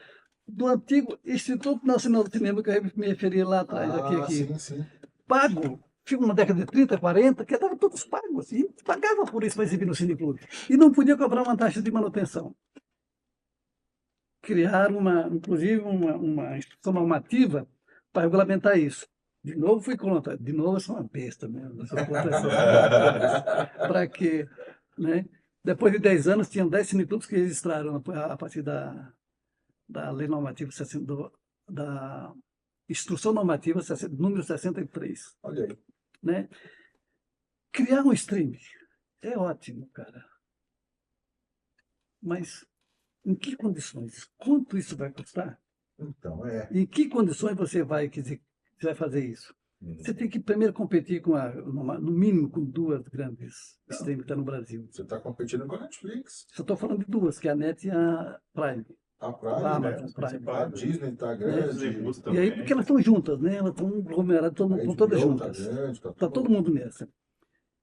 do antigo Instituto Nacional do Cinema, que eu me referi lá atrás, aqui. Sim, sim. Pago. Filme na década de 30, 40, que estavam todos pagos. E pagava por isso para exibir no Cineclube. E não podia cobrar uma taxa de manutenção. Criaram, inclusive, uma instrução normativa para regulamentar isso. De novo fui contra. De novo eu sou uma besta mesmo. Eu sou contra. Para quê? Né? Depois de 10 anos, tinham 10 cineclubes que registraram a partir da lei normativa, da instrução normativa número 63. Olha aí. Né? Criar um streaming é ótimo, cara. Mas em que condições? Quanto isso vai custar? Então, Em que condições você vai fazer isso? Você tem que primeiro competir no mínimo com duas grandes streaming que estão no Brasil. Você está competindo com a Netflix. Só estou falando de duas, que é a NET e a Prime. A Prime, A Amazon Prime. A Disney está grande. E aí, porque elas estão juntas, né? Elas estão aglomeradas, estão todas juntas. Está todo mundo nessa.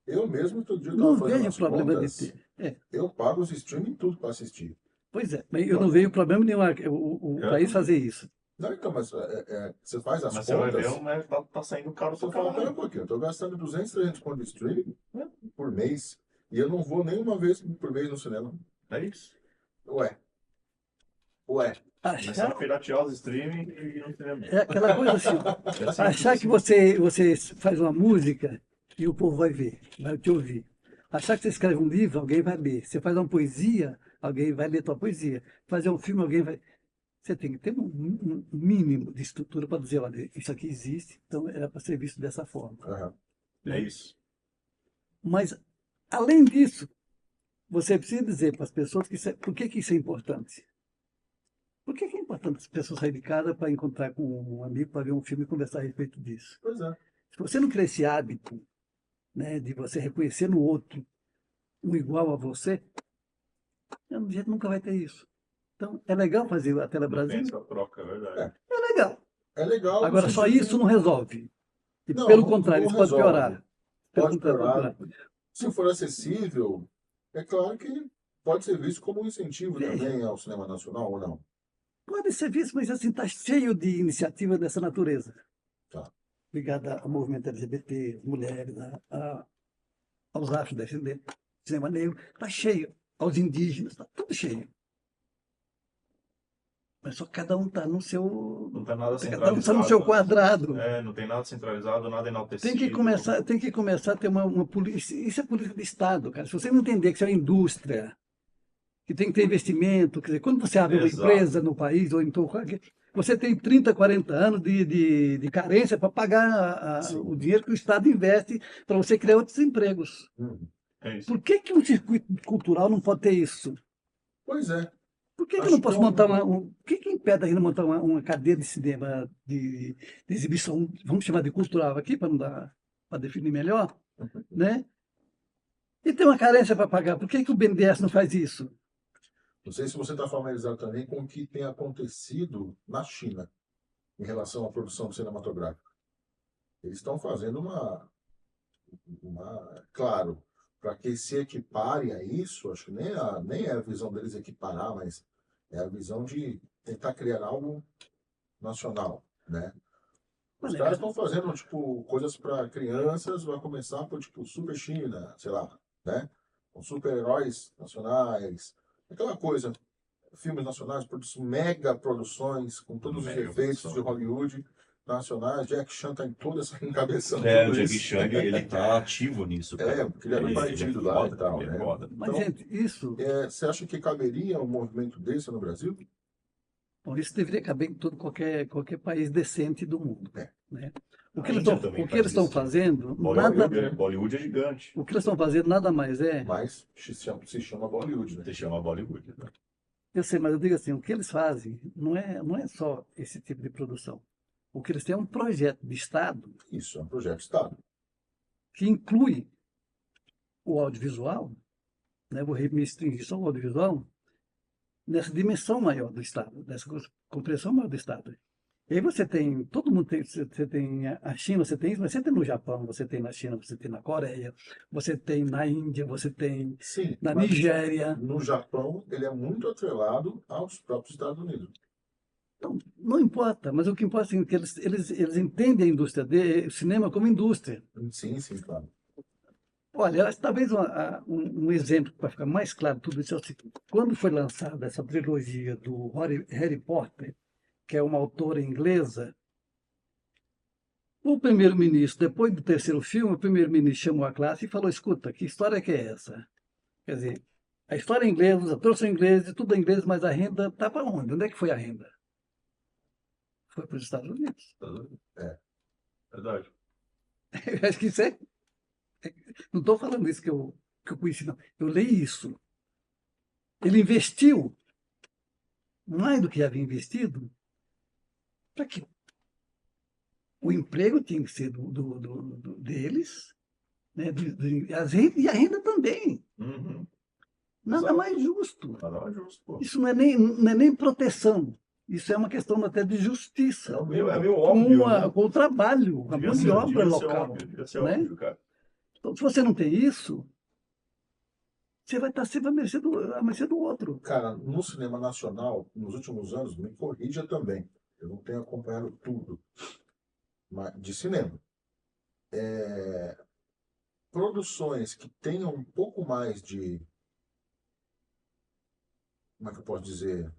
Eu mesmo, todo dia, não vejo problema de ter. Eu pago os streaming tudo para assistir. Pois é, mas eu não vejo problema nenhum o país fazer isso. Não, então, mas você faz as mas contas... Mas você vai ver, tá saindo caro Você pra fala, pera caralho. um pouquinho, eu estou gastando 200, 300 conto de streaming por mês e eu não vou nem uma vez por mês no cinema. É isso. Ué. Começaram a piratear os streaming e não cinema. É aquela coisa assim, assim, achar que você faz uma música e o povo vai ver, vai te ouvir. Achar que você escreve um livro, alguém vai ler. Você faz uma poesia, alguém vai ler tua poesia. Fazer um filme, alguém vai... Você tem que ter um mínimo de estrutura para dizer, olha, isso aqui existe, então era para ser visto dessa forma. É isso. Mas, além disso, você precisa dizer para as pessoas por que isso é importante. Por que é importante as pessoas saírem de casa para encontrar com um amigo, para ver um filme e conversar a respeito disso? Pois é. Se você não criar esse hábito, né, de você reconhecer no outro um igual a você, a gente nunca vai ter isso. Então, é legal fazer a Tela Brasil. Essa troca, é verdade. É legal. É legal. Agora, só isso não resolve. E, Não, pelo contrário, isso pode resolve. piorar. Pode piorar. Se for acessível, é claro que pode ser visto como um incentivo também ao cinema nacional, ou não? Pode ser visto, mas assim, está cheio de iniciativas dessa natureza. Tá. Ligada ao movimento LGBT, mulheres, aos afrodescendentes, cinema negro, está cheio. Aos indígenas, está tudo cheio. Mas só cada um está no seu... Não está nada centralizado. Cada um está no seu quadrado. Não tem nada centralizado, nada enaltecido. Tem que começar a ter uma política. Isso é política de Estado, cara. Se você não entender que isso é uma indústria, que tem que ter investimento, quer dizer, quando você abre uma empresa no país, ou então você tem 30, 40 anos de carência para pagar o dinheiro que o Estado investe para você criar outros empregos. É isso. Por que um circuito cultural não pode ter isso? Pois é. Por que eu não posso montar o que impede a gente montar uma cadeia de cinema de exibição, vamos chamar de cultural aqui, para definir melhor, né? E tem uma carência para pagar. Por que o BNDES não faz isso? Não sei se você está familiarizado também com o que tem acontecido na China em relação à produção cinematográfica. Eles estão fazendo claro, para que se equiparem a isso, acho que nem é a visão deles equiparar, mas é a visão de tentar criar algo nacional, né? Os caras estão fazendo, tipo, coisas para crianças, vai começar por, tipo, Super China, sei lá, né? Com super-heróis nacionais, aquela coisa, filmes nacionais, mega produções, com todos os efeitos de Hollywood nacionais. Jack Chan está em toda essa encabeçada. O Jack Chan, ele tá ativo nisso, cara. Porque ele é do partido lá e tal, né? Mas, gente, isso... Você acha que caberia um movimento desse no Brasil? Bom, isso deveria caber em qualquer país decente do mundo. Né? O que A eles Índia estão, também o que eles faz estão isso. fazendo, Bollywood é gigante. o que eles estão fazendo nada mais é, Mas se chama Bollywood, né? Se chama Bollywood. Né? eu sei, mas eu digo assim, o que eles fazem não é só esse tipo de produção. O que eles têm é um projeto de Estado Isso é um projeto de Estado. que inclui o audiovisual, né, vou me restringir só ao audiovisual, nessa dimensão maior do Estado, dessa compreensão maior do Estado. E aí você tem, todo mundo tem, você tem a China, você tem isso, mas você tem no Japão, você tem na China, você tem na Coreia, você tem na Índia, você tem Sim, na mas Nigéria. no Japão ele é muito atrelado aos próprios Estados Unidos. Então, não importa, mas o que importa é que eles entendem a indústria o cinema como indústria. Sim, sim, claro. Olha, talvez um exemplo para ficar mais claro tudo isso é o seguinte: quando foi lançada essa trilogia do Harry Potter, que é uma autora inglesa, o primeiro-ministro, depois do terceiro filme, o primeiro-ministro chamou a classe e falou: escuta, que história que é essa? Quer dizer, a história é inglesa, os atores são ingleses, tudo é inglês, mas a renda está para onde? Onde é que foi a renda? Foi para os Estados Unidos. É. Verdade. Eu acho que isso é. Não estou falando isso que eu conheci, não. Eu li isso. Ele investiu mais do que havia investido para que o emprego tinha que ser deles, né? E a renda também. Uhum. Nada Exato. mais justo. Nada mais justo, pô. Isso não é nem proteção. Isso é uma questão até de justiça. É meio óbvio, né? Com o trabalho, com a mão de obra local. Devia ser Né? óbvio, cara. Então, se você não tem isso, você vai estar sempre à mercê do outro. Cara, no cinema nacional, nos últimos anos, me corrija também. Eu não tenho acompanhado tudo de cinema. Produções que tenham um pouco mais de, como é que eu posso dizer?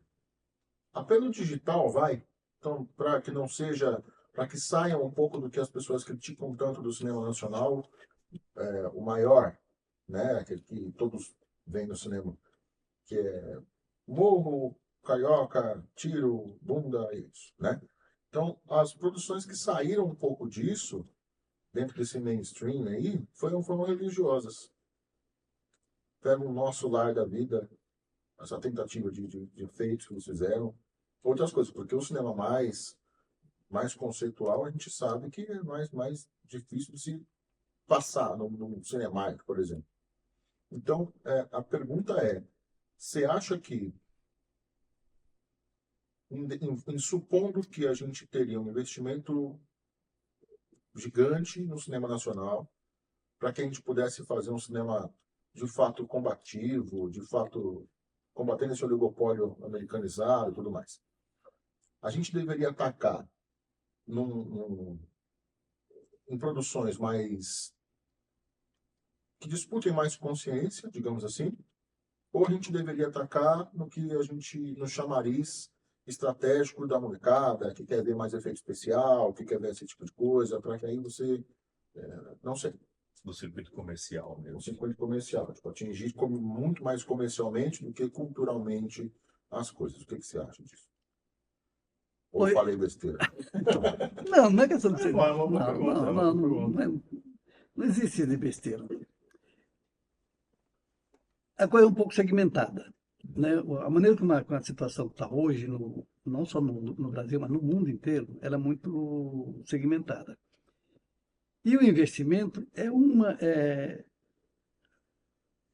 Apelo digital, vai. Então, para que não seja, para que saiam um pouco do que as pessoas criticam tanto do cinema nacional, o maior, né, que todos veem no cinema, que é morro, carioca, tiro, bunda, isso, né? Então, as produções que saíram um pouco disso, dentro desse mainstream aí, foram religiosas. Pega o Nosso Lar da Vida, essa tentativa de efeitos que eles fizeram, outras coisas, porque o cinema mais conceitual, a gente sabe que é mais difícil de se passar no Cinemark, por exemplo. Então, a pergunta é, você acha que, supondo que a gente teria um investimento gigante no cinema nacional, para que a gente pudesse fazer um cinema de fato combativo, de fato combatendo esse oligopólio americanizado e tudo mais, a gente deveria atacar em produções mais que disputem mais consciência, digamos assim, ou a gente deveria atacar no que a gente, no chamariz estratégico da molecada, que quer ver mais efeito especial, que quer ver esse tipo de coisa, para que aí você, não sei, Do circuito comercial mesmo. um circuito comercial, tipo, atingir muito mais comercialmente do que culturalmente as coisas. O que você acha disso? Ou Oi. falei besteira? Não é questão de ser. É uma boa pergunta, é uma boa pergunta. Não existe de besteira. A coisa é um pouco segmentada. Né? A maneira como a situação está hoje, não só no Brasil, mas no mundo inteiro, ela é muito segmentada. E o investimento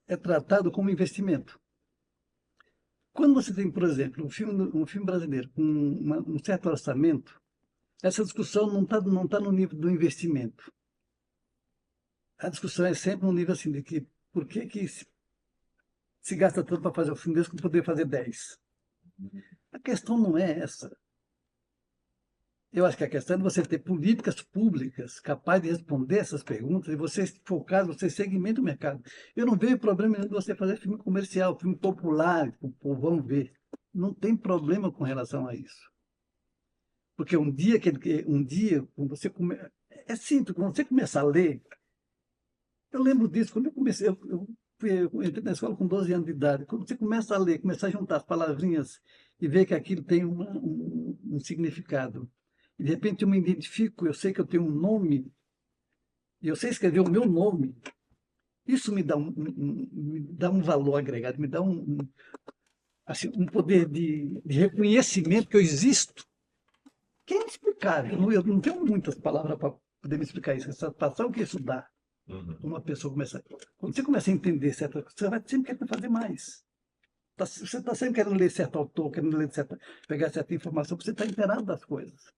é tratado como investimento. Quando você tem, por exemplo, um filme brasileiro com um certo orçamento, essa discussão não tá no nível do investimento. A discussão é sempre no nível assim, de que por que se gasta tanto para fazer um filme desse que poder fazer 10? A questão não é essa. Eu acho que a questão é você ter políticas públicas capazes de responder essas perguntas e você focar, você segmenta o mercado. Eu não vejo problema nenhum de você fazer filme comercial, filme popular, que o povão vê. Não tem problema com relação a isso. Porque um dia, quando você é simples, quando você começar a ler, eu lembro disso, quando eu comecei, eu entrei na escola com 12 anos de idade, quando você começa a ler, começa a juntar as palavrinhas e ver que aquilo tem um significado. e de repente eu me identifico, eu sei que eu tenho um nome, e eu sei escrever o meu nome, isso me dá me dá um valor agregado, me dá assim, um poder de reconhecimento que eu existo, que é inexplicável. Eu não tenho muitas palavras para poder me explicar isso, essa satisfação que isso dá. Uma pessoa começa, quando você começa a entender certa coisa, você vai sempre querer fazer mais. Você está sempre querendo ler certo autor, querendo ler pegar certa informação, porque você está inteirado das coisas.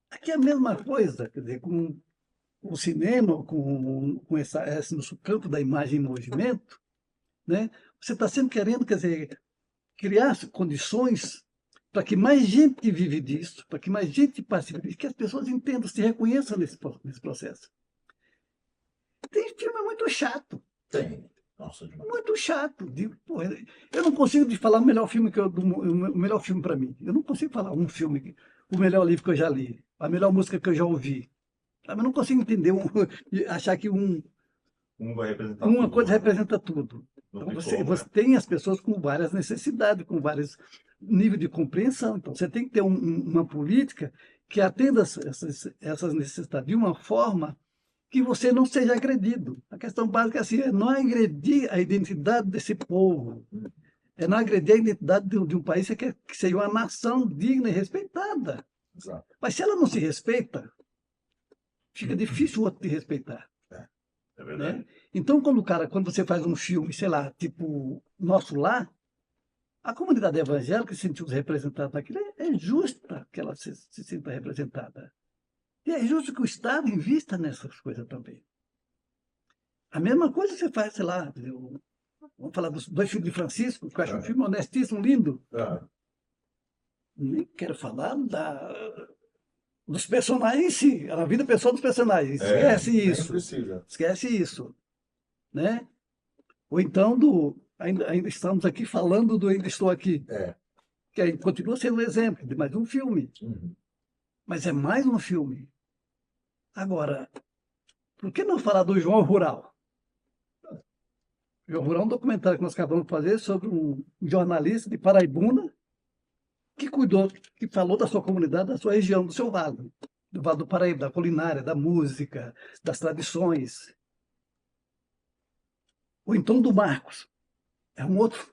Aqui é a mesma coisa, quer dizer, com o cinema, com no campo da imagem em movimento, né? Você está sempre querendo, quer dizer, criar condições para que mais gente vive disso, para que mais gente participe disso, que as pessoas entendam, se reconheçam nesse processo. Tem filme muito chato. Tem. Nossa, demais. Muito chato. Pô, eu não consigo falar o melhor filme o melhor filme para mim. Eu não consigo falar um filme, o melhor livro que eu já li, a melhor música que eu já ouvi. Eu não consigo entender, achar que vai representar uma tudo, coisa né? representa tudo. Não Então, tem como, você né? tem as pessoas com várias necessidades, com vários níveis de compreensão. Então, você tem que ter uma política que atenda essas necessidades de uma forma que você não seja agredido. A questão básica é assim, é não agredir a identidade desse povo, é não agredir a identidade de um país que seja uma nação digna e respeitada. Exato. Mas se ela não se respeita, fica difícil o outro te respeitar. É verdade. Né? Então, quando você faz um filme, sei lá, tipo Nosso Lar, a comunidade evangélica se sentiu representada naquilo, é justa que ela se sinta representada. E é justo que o Estado invista nessas coisas também. A mesma coisa você faz, sei lá, vamos falar dos dois filmes de Francisco, que eu acho um filme honestíssimo, lindo. Nem quero falar dos personagens em si, a vida pessoal dos personagens. Esquece isso. Esquece isso. Né? Ou então ainda estamos aqui falando do Ainda Estou Aqui. Que aí continua sendo um exemplo de mais um filme. Mas é mais um filme. Agora, por que não falar do João Rural? João Rural é um documentário que nós acabamos de fazer sobre um jornalista de Paraibuna que falou da sua comunidade, da sua região, do seu vale. Do Vale do Paraíba, da culinária, da música, das tradições. Ou então do Marcos. É um outro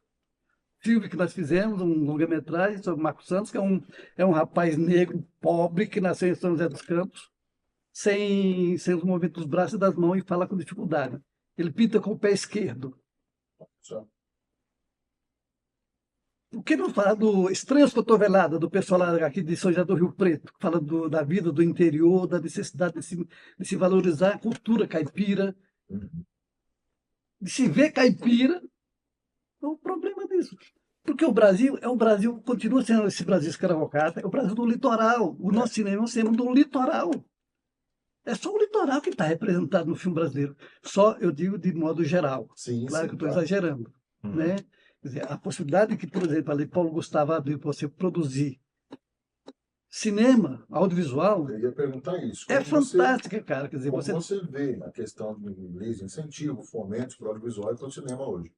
filme que nós fizemos, um longa-metragem sobre Marcos Santos, que é um rapaz negro, pobre, que nasceu em São José dos Campos, sem os movimentos dos braços e das mãos, e fala com dificuldade. Ele pinta com o pé esquerdo. Por que não falar do Estranhos Cotoveladas, do pessoal lá aqui de São José do Rio Preto, que fala da vida do interior, da necessidade de se valorizar a cultura caipira, de se ver caipira. É o problema disso. Porque o Brasil continua sendo esse Brasil escravocrata, é o Brasil do litoral. O nosso cinema é um cinema do litoral. É só o litoral que está representado no filme brasileiro. Só, eu digo, de modo geral. Claro que eu estou exagerando. Né? Quer dizer, a possibilidade que, por exemplo, ali Paulo Gustavo abriu para você produzir cinema, audiovisual, eu ia perguntar isso. é fantástica, cara. Quer dizer, como você vê a questão de leis de incentivo, fomentos para o audiovisual e para o cinema hoje?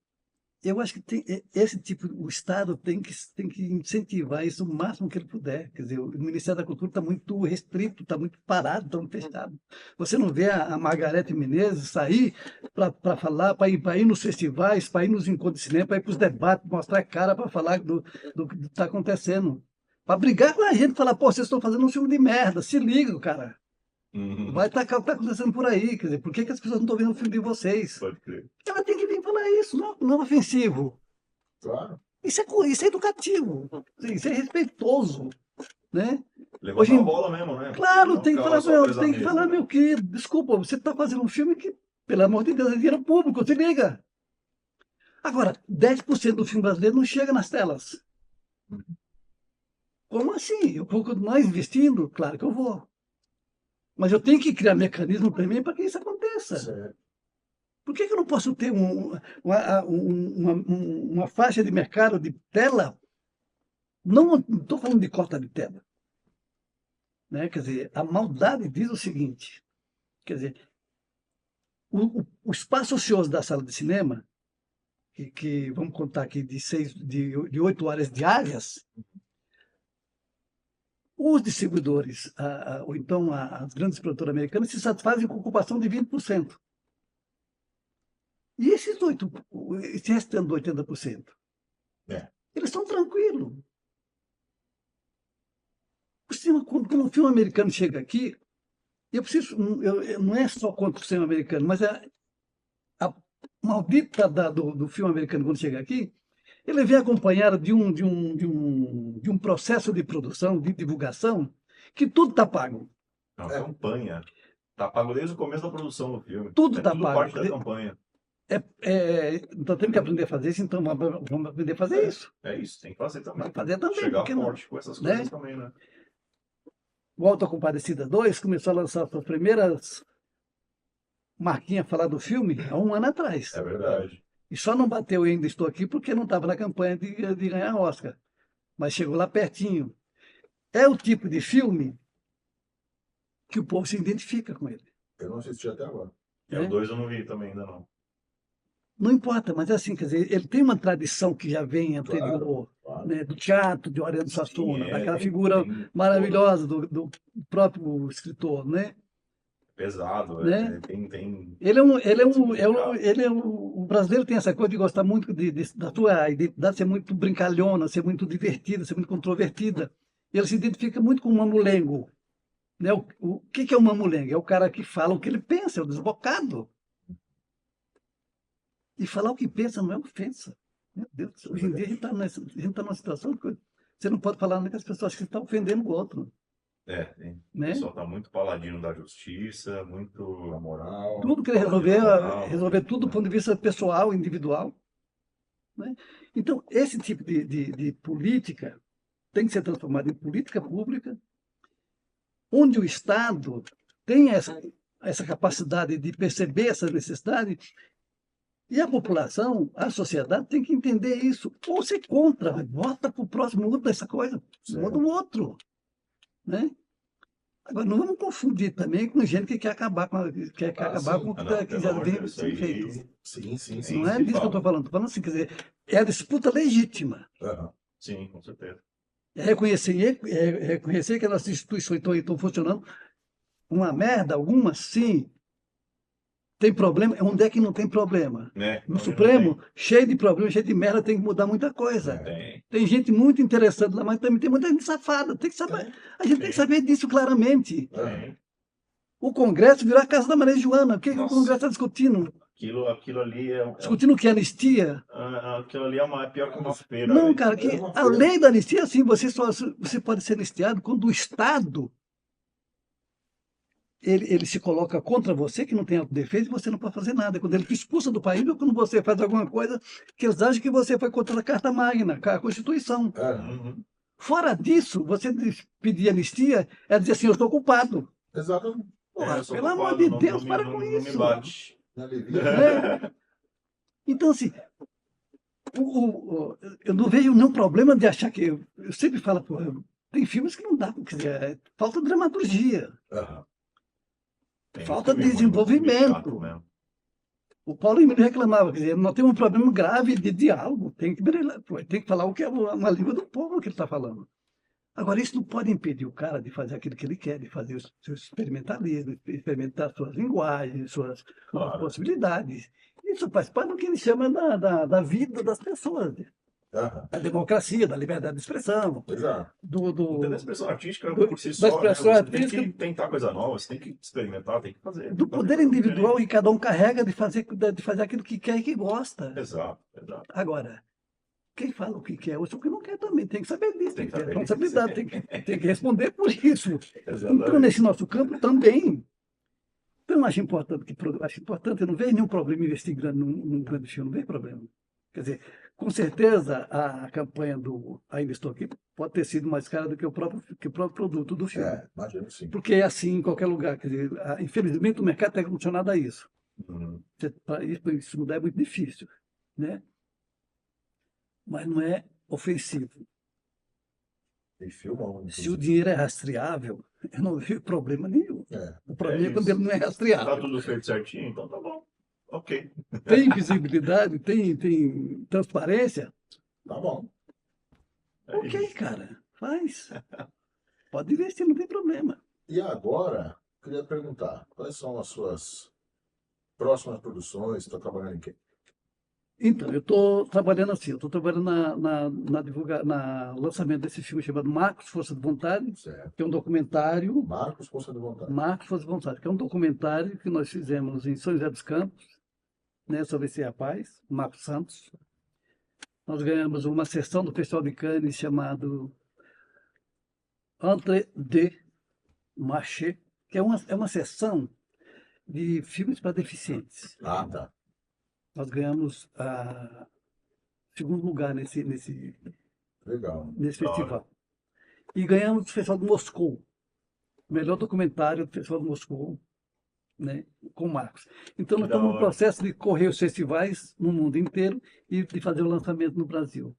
Eu acho que esse tipo, o Estado tem que incentivar isso o máximo que ele puder. Quer dizer, o Ministério da Cultura está muito restrito, está muito parado, está muito fechado. Você não vê a Margarete Menezes sair para falar, para ir nos festivais, para ir nos encontros de cinema, para ir para os debates, mostrar a cara para falar do que está acontecendo. Para brigar com a gente, falar, pô, vocês estão fazendo um filme de merda, se liga, cara. Vai estar acontecendo por aí, quer dizer, por que as pessoas não estão vendo o filme de vocês? Pode crer. Ela tem que vir falar isso, não é ofensivo. Claro. Isso é educativo, isso é respeitoso, né? Levantar a bola mesmo, né? Claro, Não tem que ficar falar, só presa à tem que mesa, falar, né? meu querido, desculpa, você está fazendo um filme que, pelo amor de Deus, é dinheiro público, se liga. Agora, 10% do filme brasileiro não chega nas telas. Como assim? Eu vou continuar investindo? Claro que eu vou. Mas eu tenho que criar mecanismo também para que isso aconteça. Certo. Por que eu não posso ter uma faixa de mercado de tela? Não estou falando de cota de tela. Né? Quer dizer, a maldade diz o seguinte, quer dizer, o espaço ocioso da sala de cinema, que vamos contar aqui de 8 horas diárias, Os distribuidores, ou então as grandes produtoras americanas, se satisfazem com ocupação de 20%. E esse restante de 80%? É. Eles estão tranquilos. Por cima, quando um filme americano chega aqui, não é só contra o cinema americano, mas a maldita do filme americano, quando chega aqui, ele vem acompanhado de um processo de produção, de divulgação, que tudo está pago. É uma campanha. Tá pago desde o começo da produção do filme. Tudo tá tudo pago. parte da campanha. Então temos que aprender a fazer isso, então vamos aprender a fazer isso. É isso, tem que fazer também. Vamos fazer também, Chegar porque não? forte com essas coisas Né? também, né? O Auto da Compadecida 2 começou a lançar suas primeiras marquinhas a falar do filme há um ano atrás. É verdade. E só não bateu Ainda Estou Aqui porque não estava na campanha de ganhar Oscar. Mas chegou lá pertinho. É o tipo de filme que o povo se identifica com ele. Eu não assisti até agora. É, o 2 eu não vi também ainda não. Não importa, mas é assim, quer dizer, ele tem uma tradição que já vem anterior, Claro. né, do teatro de Ariano Suassuna, Sim, daquela tem- figura tem- maravilhosa do próprio escritor, né? Pesado, Né? tem... O brasileiro tem essa coisa de gostar muito da sua identidade ser muito brincalhona, ser muito divertida, ser muito controvertida. Ele se identifica muito com o mamulengo. Né? O que é o mamulengo? É o cara que fala o que ele pensa, é o desbocado. E falar o que pensa não é ofensa. Meu Deus, hoje em dia a gente está numa situação que você não pode falar nem que as pessoas acham que estão ofendendo o outro. O Né? pessoal tá muito paladino da justiça, muito... Na moral. Tudo querer resolver tudo do ponto de vista pessoal, individual. Né? Então, esse tipo de política tem que ser transformado em política pública, onde o Estado tem essa capacidade de perceber essa necessidade. E a população, a sociedade tem que entender isso. Ou você contra, vota para o próximo, muda essa coisa, muda o outro. Né? Agora, não vamos confundir também com gente que quer acabar com o que já vem sendo feito. Sim. Não é disso que eu estou falando. Estou falando assim, quer dizer, é a disputa legítima. Aham. Sim, com certeza. É reconhecer que as nossas instituições estão funcionando uma merda, algumas sim. Tem problema? Onde é que não tem problema? No Onde Supremo, cheio de problemas, cheio de merda, tem que mudar muita coisa. Tem gente muito interessante lá, mas também tem muita gente safada. Tem que saber, a gente tem que saber disso claramente. Tem. O Congresso virou a casa da Maria Joana. O que o Nossa. Congresso está discutindo? Aquilo ali é... Discutindo o que é anistia? Aquilo ali é pior que uma feira. Não, velho. cara, que a lei da anistia, assim, você pode ser anistiado quando o Estado ele se coloca contra você, que não tem autodefesa, e você não pode fazer nada. Quando ele te expulsa do país, ou quando você faz alguma coisa que eles acham que você foi contra a Carta Magna, a Constituição. Uhum. Fora disso, você pedir anistia é dizer assim, eu estou culpado. Exatamente. Porra, Eu sou pelo culpado, amor de não- Deus, não para me- com não me isso. bate. Na alivia. Né? Então, assim, eu não vejo nenhum problema de achar que... Eu sempre falo, pô, tem filmes que não dá, quer dizer, falta dramaturgia. Aham. Tem Falta filme muito desenvolvimento. chato mesmo. O Paulo Emílio reclamava, quer dizer, nós temos um problema grave de diálogo, tem que falar o que é uma língua do povo que ele está falando. Agora, isso não pode impedir o cara de fazer aquilo que ele quer, de fazer o seu experimentalismo, experimentar suas linguagens, suas Claro. possibilidades. Isso faz parte do que ele chama da vida das pessoas, Aham. da democracia, da liberdade de expressão, Exato. do Da expressão artística do- por si da só, expressão Você artística- tem que tentar coisa nova, você tem que experimentar, tem que fazer. poder individual que cada um carrega de fazer aquilo que quer e que gosta. Exato. Agora, quem fala o que quer, ou o que não quer também, tem que saber disso, tem que ter saber responsabilidade, tem que responder por isso. Então, Exatamente. nesse nosso campo também. Então, acho importante, eu não vejo nenhum problema investigando num grande filme, não vejo problema. Quer dizer, com certeza a campanha do Ainda Estou Aqui pode ter sido mais cara do que o próprio produto do filme. Imagino sim. Porque é assim em qualquer lugar. Quer dizer, infelizmente o mercado está condicionado a isso. Uhum. Para isso mudar é muito difícil. Né? Mas não é ofensivo. Tem filmão. Se o inclusive. dinheiro é rastreável, eu não vejo problema nenhum. O problema é quando isso. ele não é Tá rastreável. tudo feito certinho, então tá bom. Ok. Tem visibilidade, tem transparência. Tá bom. É Ok, isso. cara, faz. Pode investir, não tem problema. E agora, queria perguntar, quais são as suas próximas produções? Você está trabalhando em quê? Então, eu estou trabalhando assim, eu estou trabalhando na lançamento desse filme chamado Marcos, Força de Vontade, Certo. que é um documentário, Marcos, Força de Vontade. Marcos, Força de Vontade, que é um documentário que nós fizemos em São José dos Campos, né, sobre esse rapaz, Marcos Santos. Nós ganhamos uma sessão do Festival de Cannes chamado Entre deux Marchés, que é uma sessão de filmes para deficientes. Ah, tá. Nós ganhamos segundo lugar nesse Legal. festival. E ganhamos o Festival de Moscou, o melhor documentário do Festival de Moscou, né, com Marcos. Então, nós Que da estamos no hora. processo de correr os festivais no mundo inteiro e de fazer o lançamento no Brasil.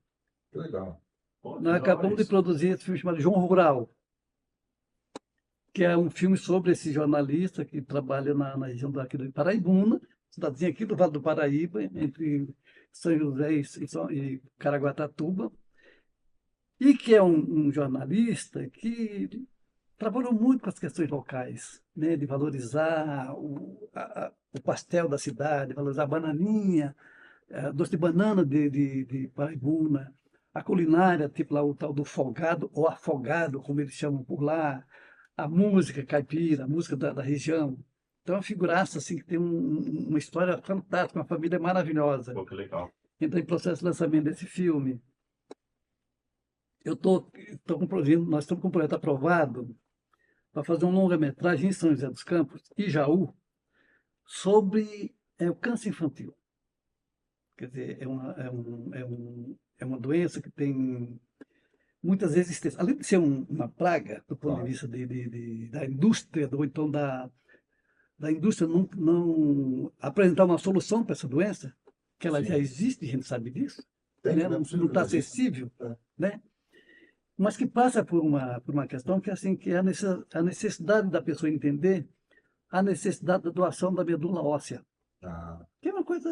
Que legal. Pô, que Nós da hora acabamos de isso. produzir esse filme chamado João Rural, que é um filme sobre esse jornalista que trabalha na região daqui do Paraibuna, cidadezinha aqui do Vale do Paraíba, entre São José e Caraguatatuba, e que é um jornalista que trabalhou muito com as questões locais, né, de valorizar o pastel da cidade, valorizar a bananinha, doce de banana de Paraibuna, a culinária, tipo lá o tal do folgado, ou afogado, como eles chamam por lá, a música caipira, a música da região. Então, é uma figuraça assim, que tem uma história fantástica, uma família maravilhosa. Pô, que legal. Então, em processo de lançamento desse filme, nós estamos com um projeto aprovado para fazer um longa-metragem em São José dos Campos e Jaú sobre o câncer infantil. Quer dizer, é uma doença que tem muitas vezes, além de ser uma praga do ponto de vista da indústria, ou então da indústria não apresentar uma solução para essa doença, que ela já existe, a gente sabe disso, né? Não está acessível, né? Mas que passa por uma questão que é assim, que é a necessidade da pessoa entender a necessidade da doação da medula óssea, que é uma coisa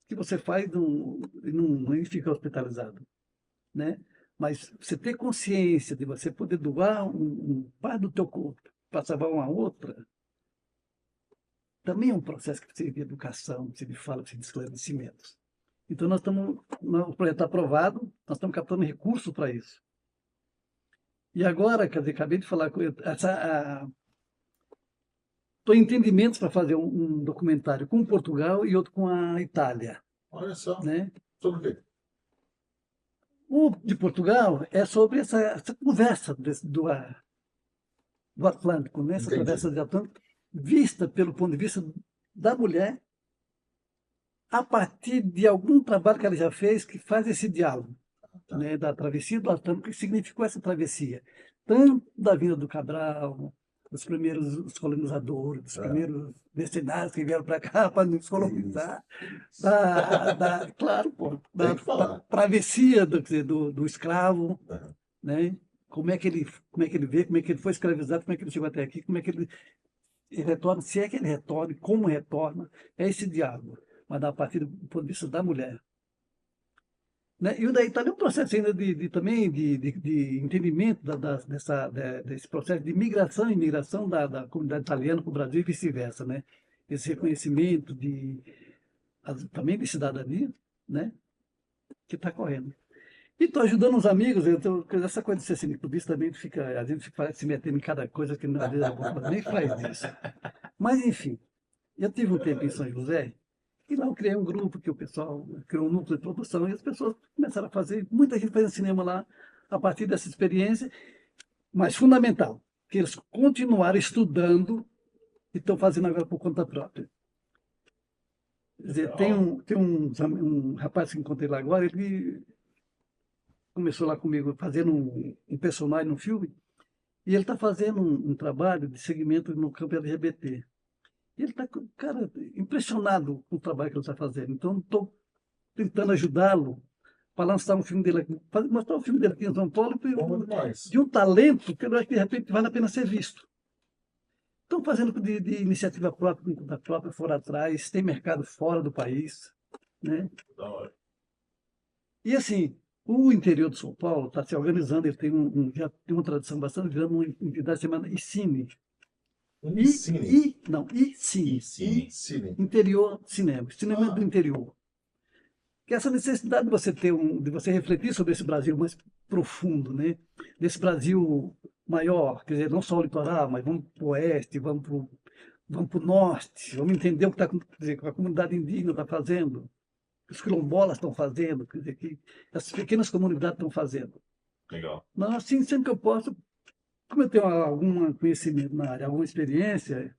que você faz e não fica hospitalizado, né? Mas você ter consciência de você poder doar um parte do teu corpo para salvar uma outra, também é um processo que precisa de educação, precisa de fala, precisa de esclarecimentos. Então, o projeto está aprovado, nós estamos captando recursos para isso. E agora, quer dizer, acabei de falar com estou em entendimentos para fazer um documentário com Portugal e outro com a Itália. Olha só. Né? Sobre o quê? O de Portugal é sobre essa conversa do Atlântico, né? Essa conversa do Atlântico, vista pelo ponto de vista da mulher, a partir de algum trabalho que ela já fez que faz esse diálogo. Né, da travessia do Atlântico, que significou essa travessia, tanto da vinda do Cabral, dos primeiros colonizadores, dos primeiros mercenários que vieram para cá para nos colonizar, claro, pô, da travessia do escravo, né? Como é que ele vê, como é que ele foi escravizado, como é que ele chegou até aqui, como é que ele retorna, se é que ele retorna, como retorna, é esse diálogo, mas a partir do ponto de vista da mulher. Né? E o da Itália é um processo ainda também de entendimento desse processo de migração e imigração da comunidade italiana para o Brasil e vice-versa, né? Esse reconhecimento também de cidadania, né? Que está correndo. E estou ajudando os amigos, essa coisa de ser cineclubista também a gente fica se metendo em cada coisa que às vezes nem faz isso. Mas, enfim, eu tive um tempo em São José. E lá eu criei um grupo que o pessoal criou um núcleo de produção e as pessoas começaram a fazer, muita gente fazendo cinema lá a partir dessa experiência, mas fundamental, que eles continuaram estudando e estão fazendo agora por conta própria. Quer dizer, tem um rapaz que encontrei lá agora, ele começou lá comigo fazendo um personagem no filme, e ele está fazendo um trabalho de segmento no campo LGBT. E ele está, cara, impressionado com o trabalho que ele está fazendo. Então, estou tentando ajudá-lo para lançar um filme dele aqui, mostrar o filme dele aqui em São Paulo, de um talento que eu acho que, de repente, vale a pena ser visto. Estão fazendo de iniciativa própria, da própria, fora atrás, tem mercado fora do país. Né? Da hora. E, assim, O interior de São Paulo está se organizando, ele tem já tem uma tradição bastante grande, uma entidade chamada ICINE. Cine. ICINE. E cine. Interior Cinema. Cinema Ah. do interior. Que essa necessidade de você de você refletir sobre esse Brasil mais profundo, né? Desse Brasil maior, quer dizer, não só o litoral, mas vamos para o oeste, vamos para o norte, vamos entender o que, que a comunidade indígena está fazendo, o que os quilombolas estão fazendo, quer dizer, que as pequenas comunidades estão fazendo. Legal. Mas assim, sempre que eu posso, como eu tenho algum conhecimento na área, alguma experiência,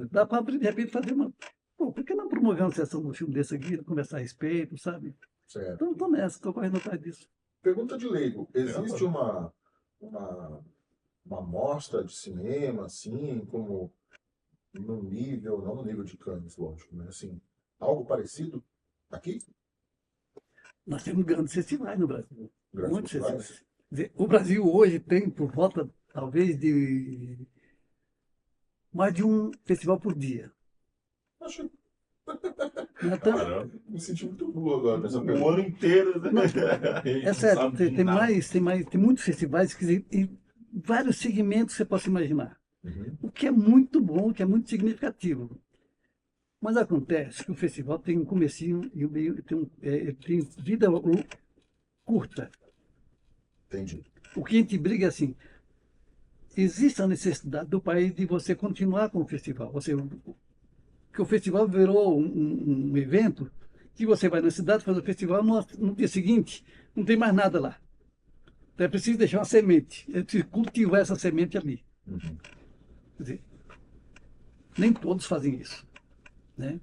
dá para, de repente, fazer uma... Pô, por que não promover uma sessão de um filme desse aqui, conversar a respeito, sabe? Certo. Então, estou nessa, estou correndo atrás disso. Pergunta de leigo. Existe uma mostra de cinema, assim, como no nível, não no nível de Cannes, lógico, mas assim, algo parecido aqui? Nós temos grandes festivais no Brasil. Grandes Muitos festivais? festivais. Quer dizer, o Brasil hoje tem por volta, talvez, de mais de um festival por dia. Acho Então, Caramba. me senti muito boa agora nessa O pergunta. ano inteiro, né? é sério, Sabe de tem nada. tem muitos festivais que em vários segmentos que você possa imaginar. Uhum. O que é muito bom, o que é muito significativo. Mas acontece que o festival tem um comecinho e um meio, tem vida curta. Entendi. O que a gente briga é assim, existe a necessidade do país de você continuar com o festival. Que o festival virou um evento que você vai na cidade fazer o festival, no dia seguinte não tem mais nada lá. Então é preciso deixar uma semente, é preciso cultivar essa semente ali. Uhum. Quer dizer, nem todos fazem isso, né?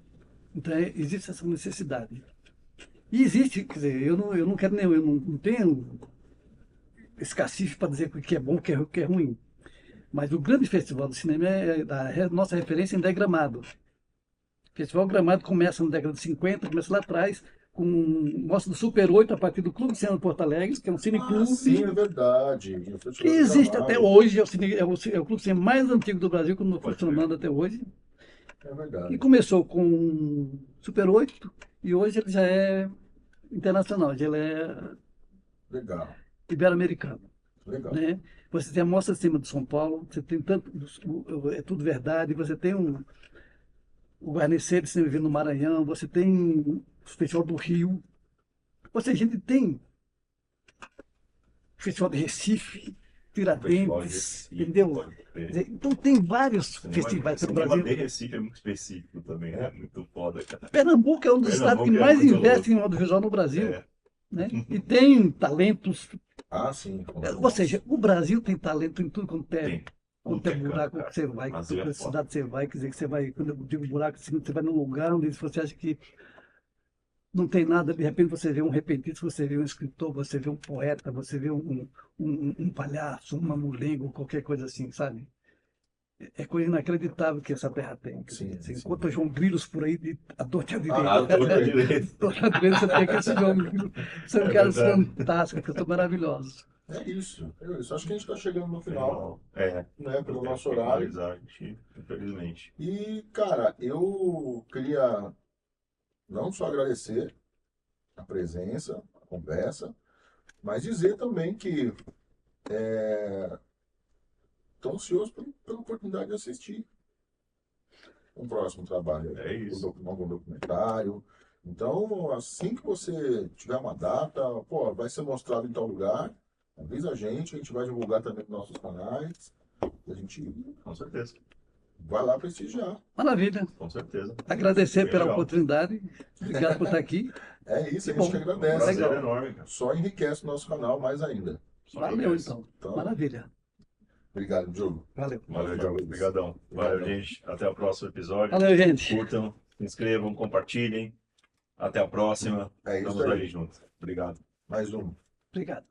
Então existe essa necessidade. E existe, quer dizer, eu não quero nem, eu não tenho esse cacife para dizer o que é bom, o que é ruim. Mas o grande festival do cinema a nossa referência ainda é Gramado. O Festival Gramado começa na década de 50, começa lá atrás, com mostra do Super 8 a partir do Clube de Cinema de Porto Alegre, que é um Ah, cineclube sim, é verdade. O que Festival do existe Gramado. até hoje, é o clube de cinema mais antigo do Brasil, que não Pode funcionando até hoje. É verdade. E começou com Super 8 e hoje ele já é internacional, ele é Legal. ibero-americano. Legal. Né? Você tem a Mostra de Cinema de São Paulo, você tem tanto, é tudo verdade, você tem o Guarnecer de Cinema no Maranhão, você tem o Festival do Rio, ou seja, a gente tem o Festival de Recife, Tiradentes, entendeu? Quer dizer, então tem vários festivais pelo Cinema de Brasil. Recife é muito específico também, é muito foda, cara. Pernambuco é um dos estados que Pernambuco é mais muito investe em audiovisual no Brasil. É. Né? E tem talentos, Ah, sim. ou seja, o Brasil tem talento em tudo quanto é, Tem. quanto é Tudo que é buraco canto, que você vai, Brasil quanto é é foda. cidade você vai, quer dizer que você vai, quando eu digo buraco, assim, você vai num lugar onde você acha que não tem nada, de repente você vê um repentista, você vê um escritor, você vê um poeta, você vê um palhaço, uma mulengo, qualquer coisa assim, sabe? É coisa inacreditável que essa terra tem. Sim, Você sim. encontra João Grilos por aí, à torta e à direita. Ah, à torta e à direita. Torta à direita você tem aquele João Grilos. São É caras verdade. fantásticos, que são maravilhosos. É isso. Acho que a gente está chegando no final, É. né, pelo Tem nosso que horário. finalizar, infelizmente. E, cara, eu queria não só agradecer a presença, a conversa, mas dizer também que estou ansioso pela oportunidade de assistir um próximo trabalho, É isso. algum documentário. Então, assim que você tiver uma data, pô, vai ser mostrado em tal lugar, avisa a gente vai divulgar também nos nossos canais, e a gente Com certeza. vai lá prestigiar. Maravilha. Com certeza. Agradecer Bem pela legal. oportunidade. Obrigado por estar aqui. É isso, a Que gente bom. que Um agradece. prazer Legal. enorme, cara. Só enriquece o nosso canal mais ainda. Só Valeu, agradece. então. Então, Maravilha. obrigado, Diogo. Valeu. Valeu, Diogo. Obrigadão. Valeu, gente. Até o próximo episódio. Valeu, gente. Curtam, se inscrevam, compartilhem. Até a próxima. É isso Estamos aí. aí juntos. Obrigado. Mais um. Obrigado.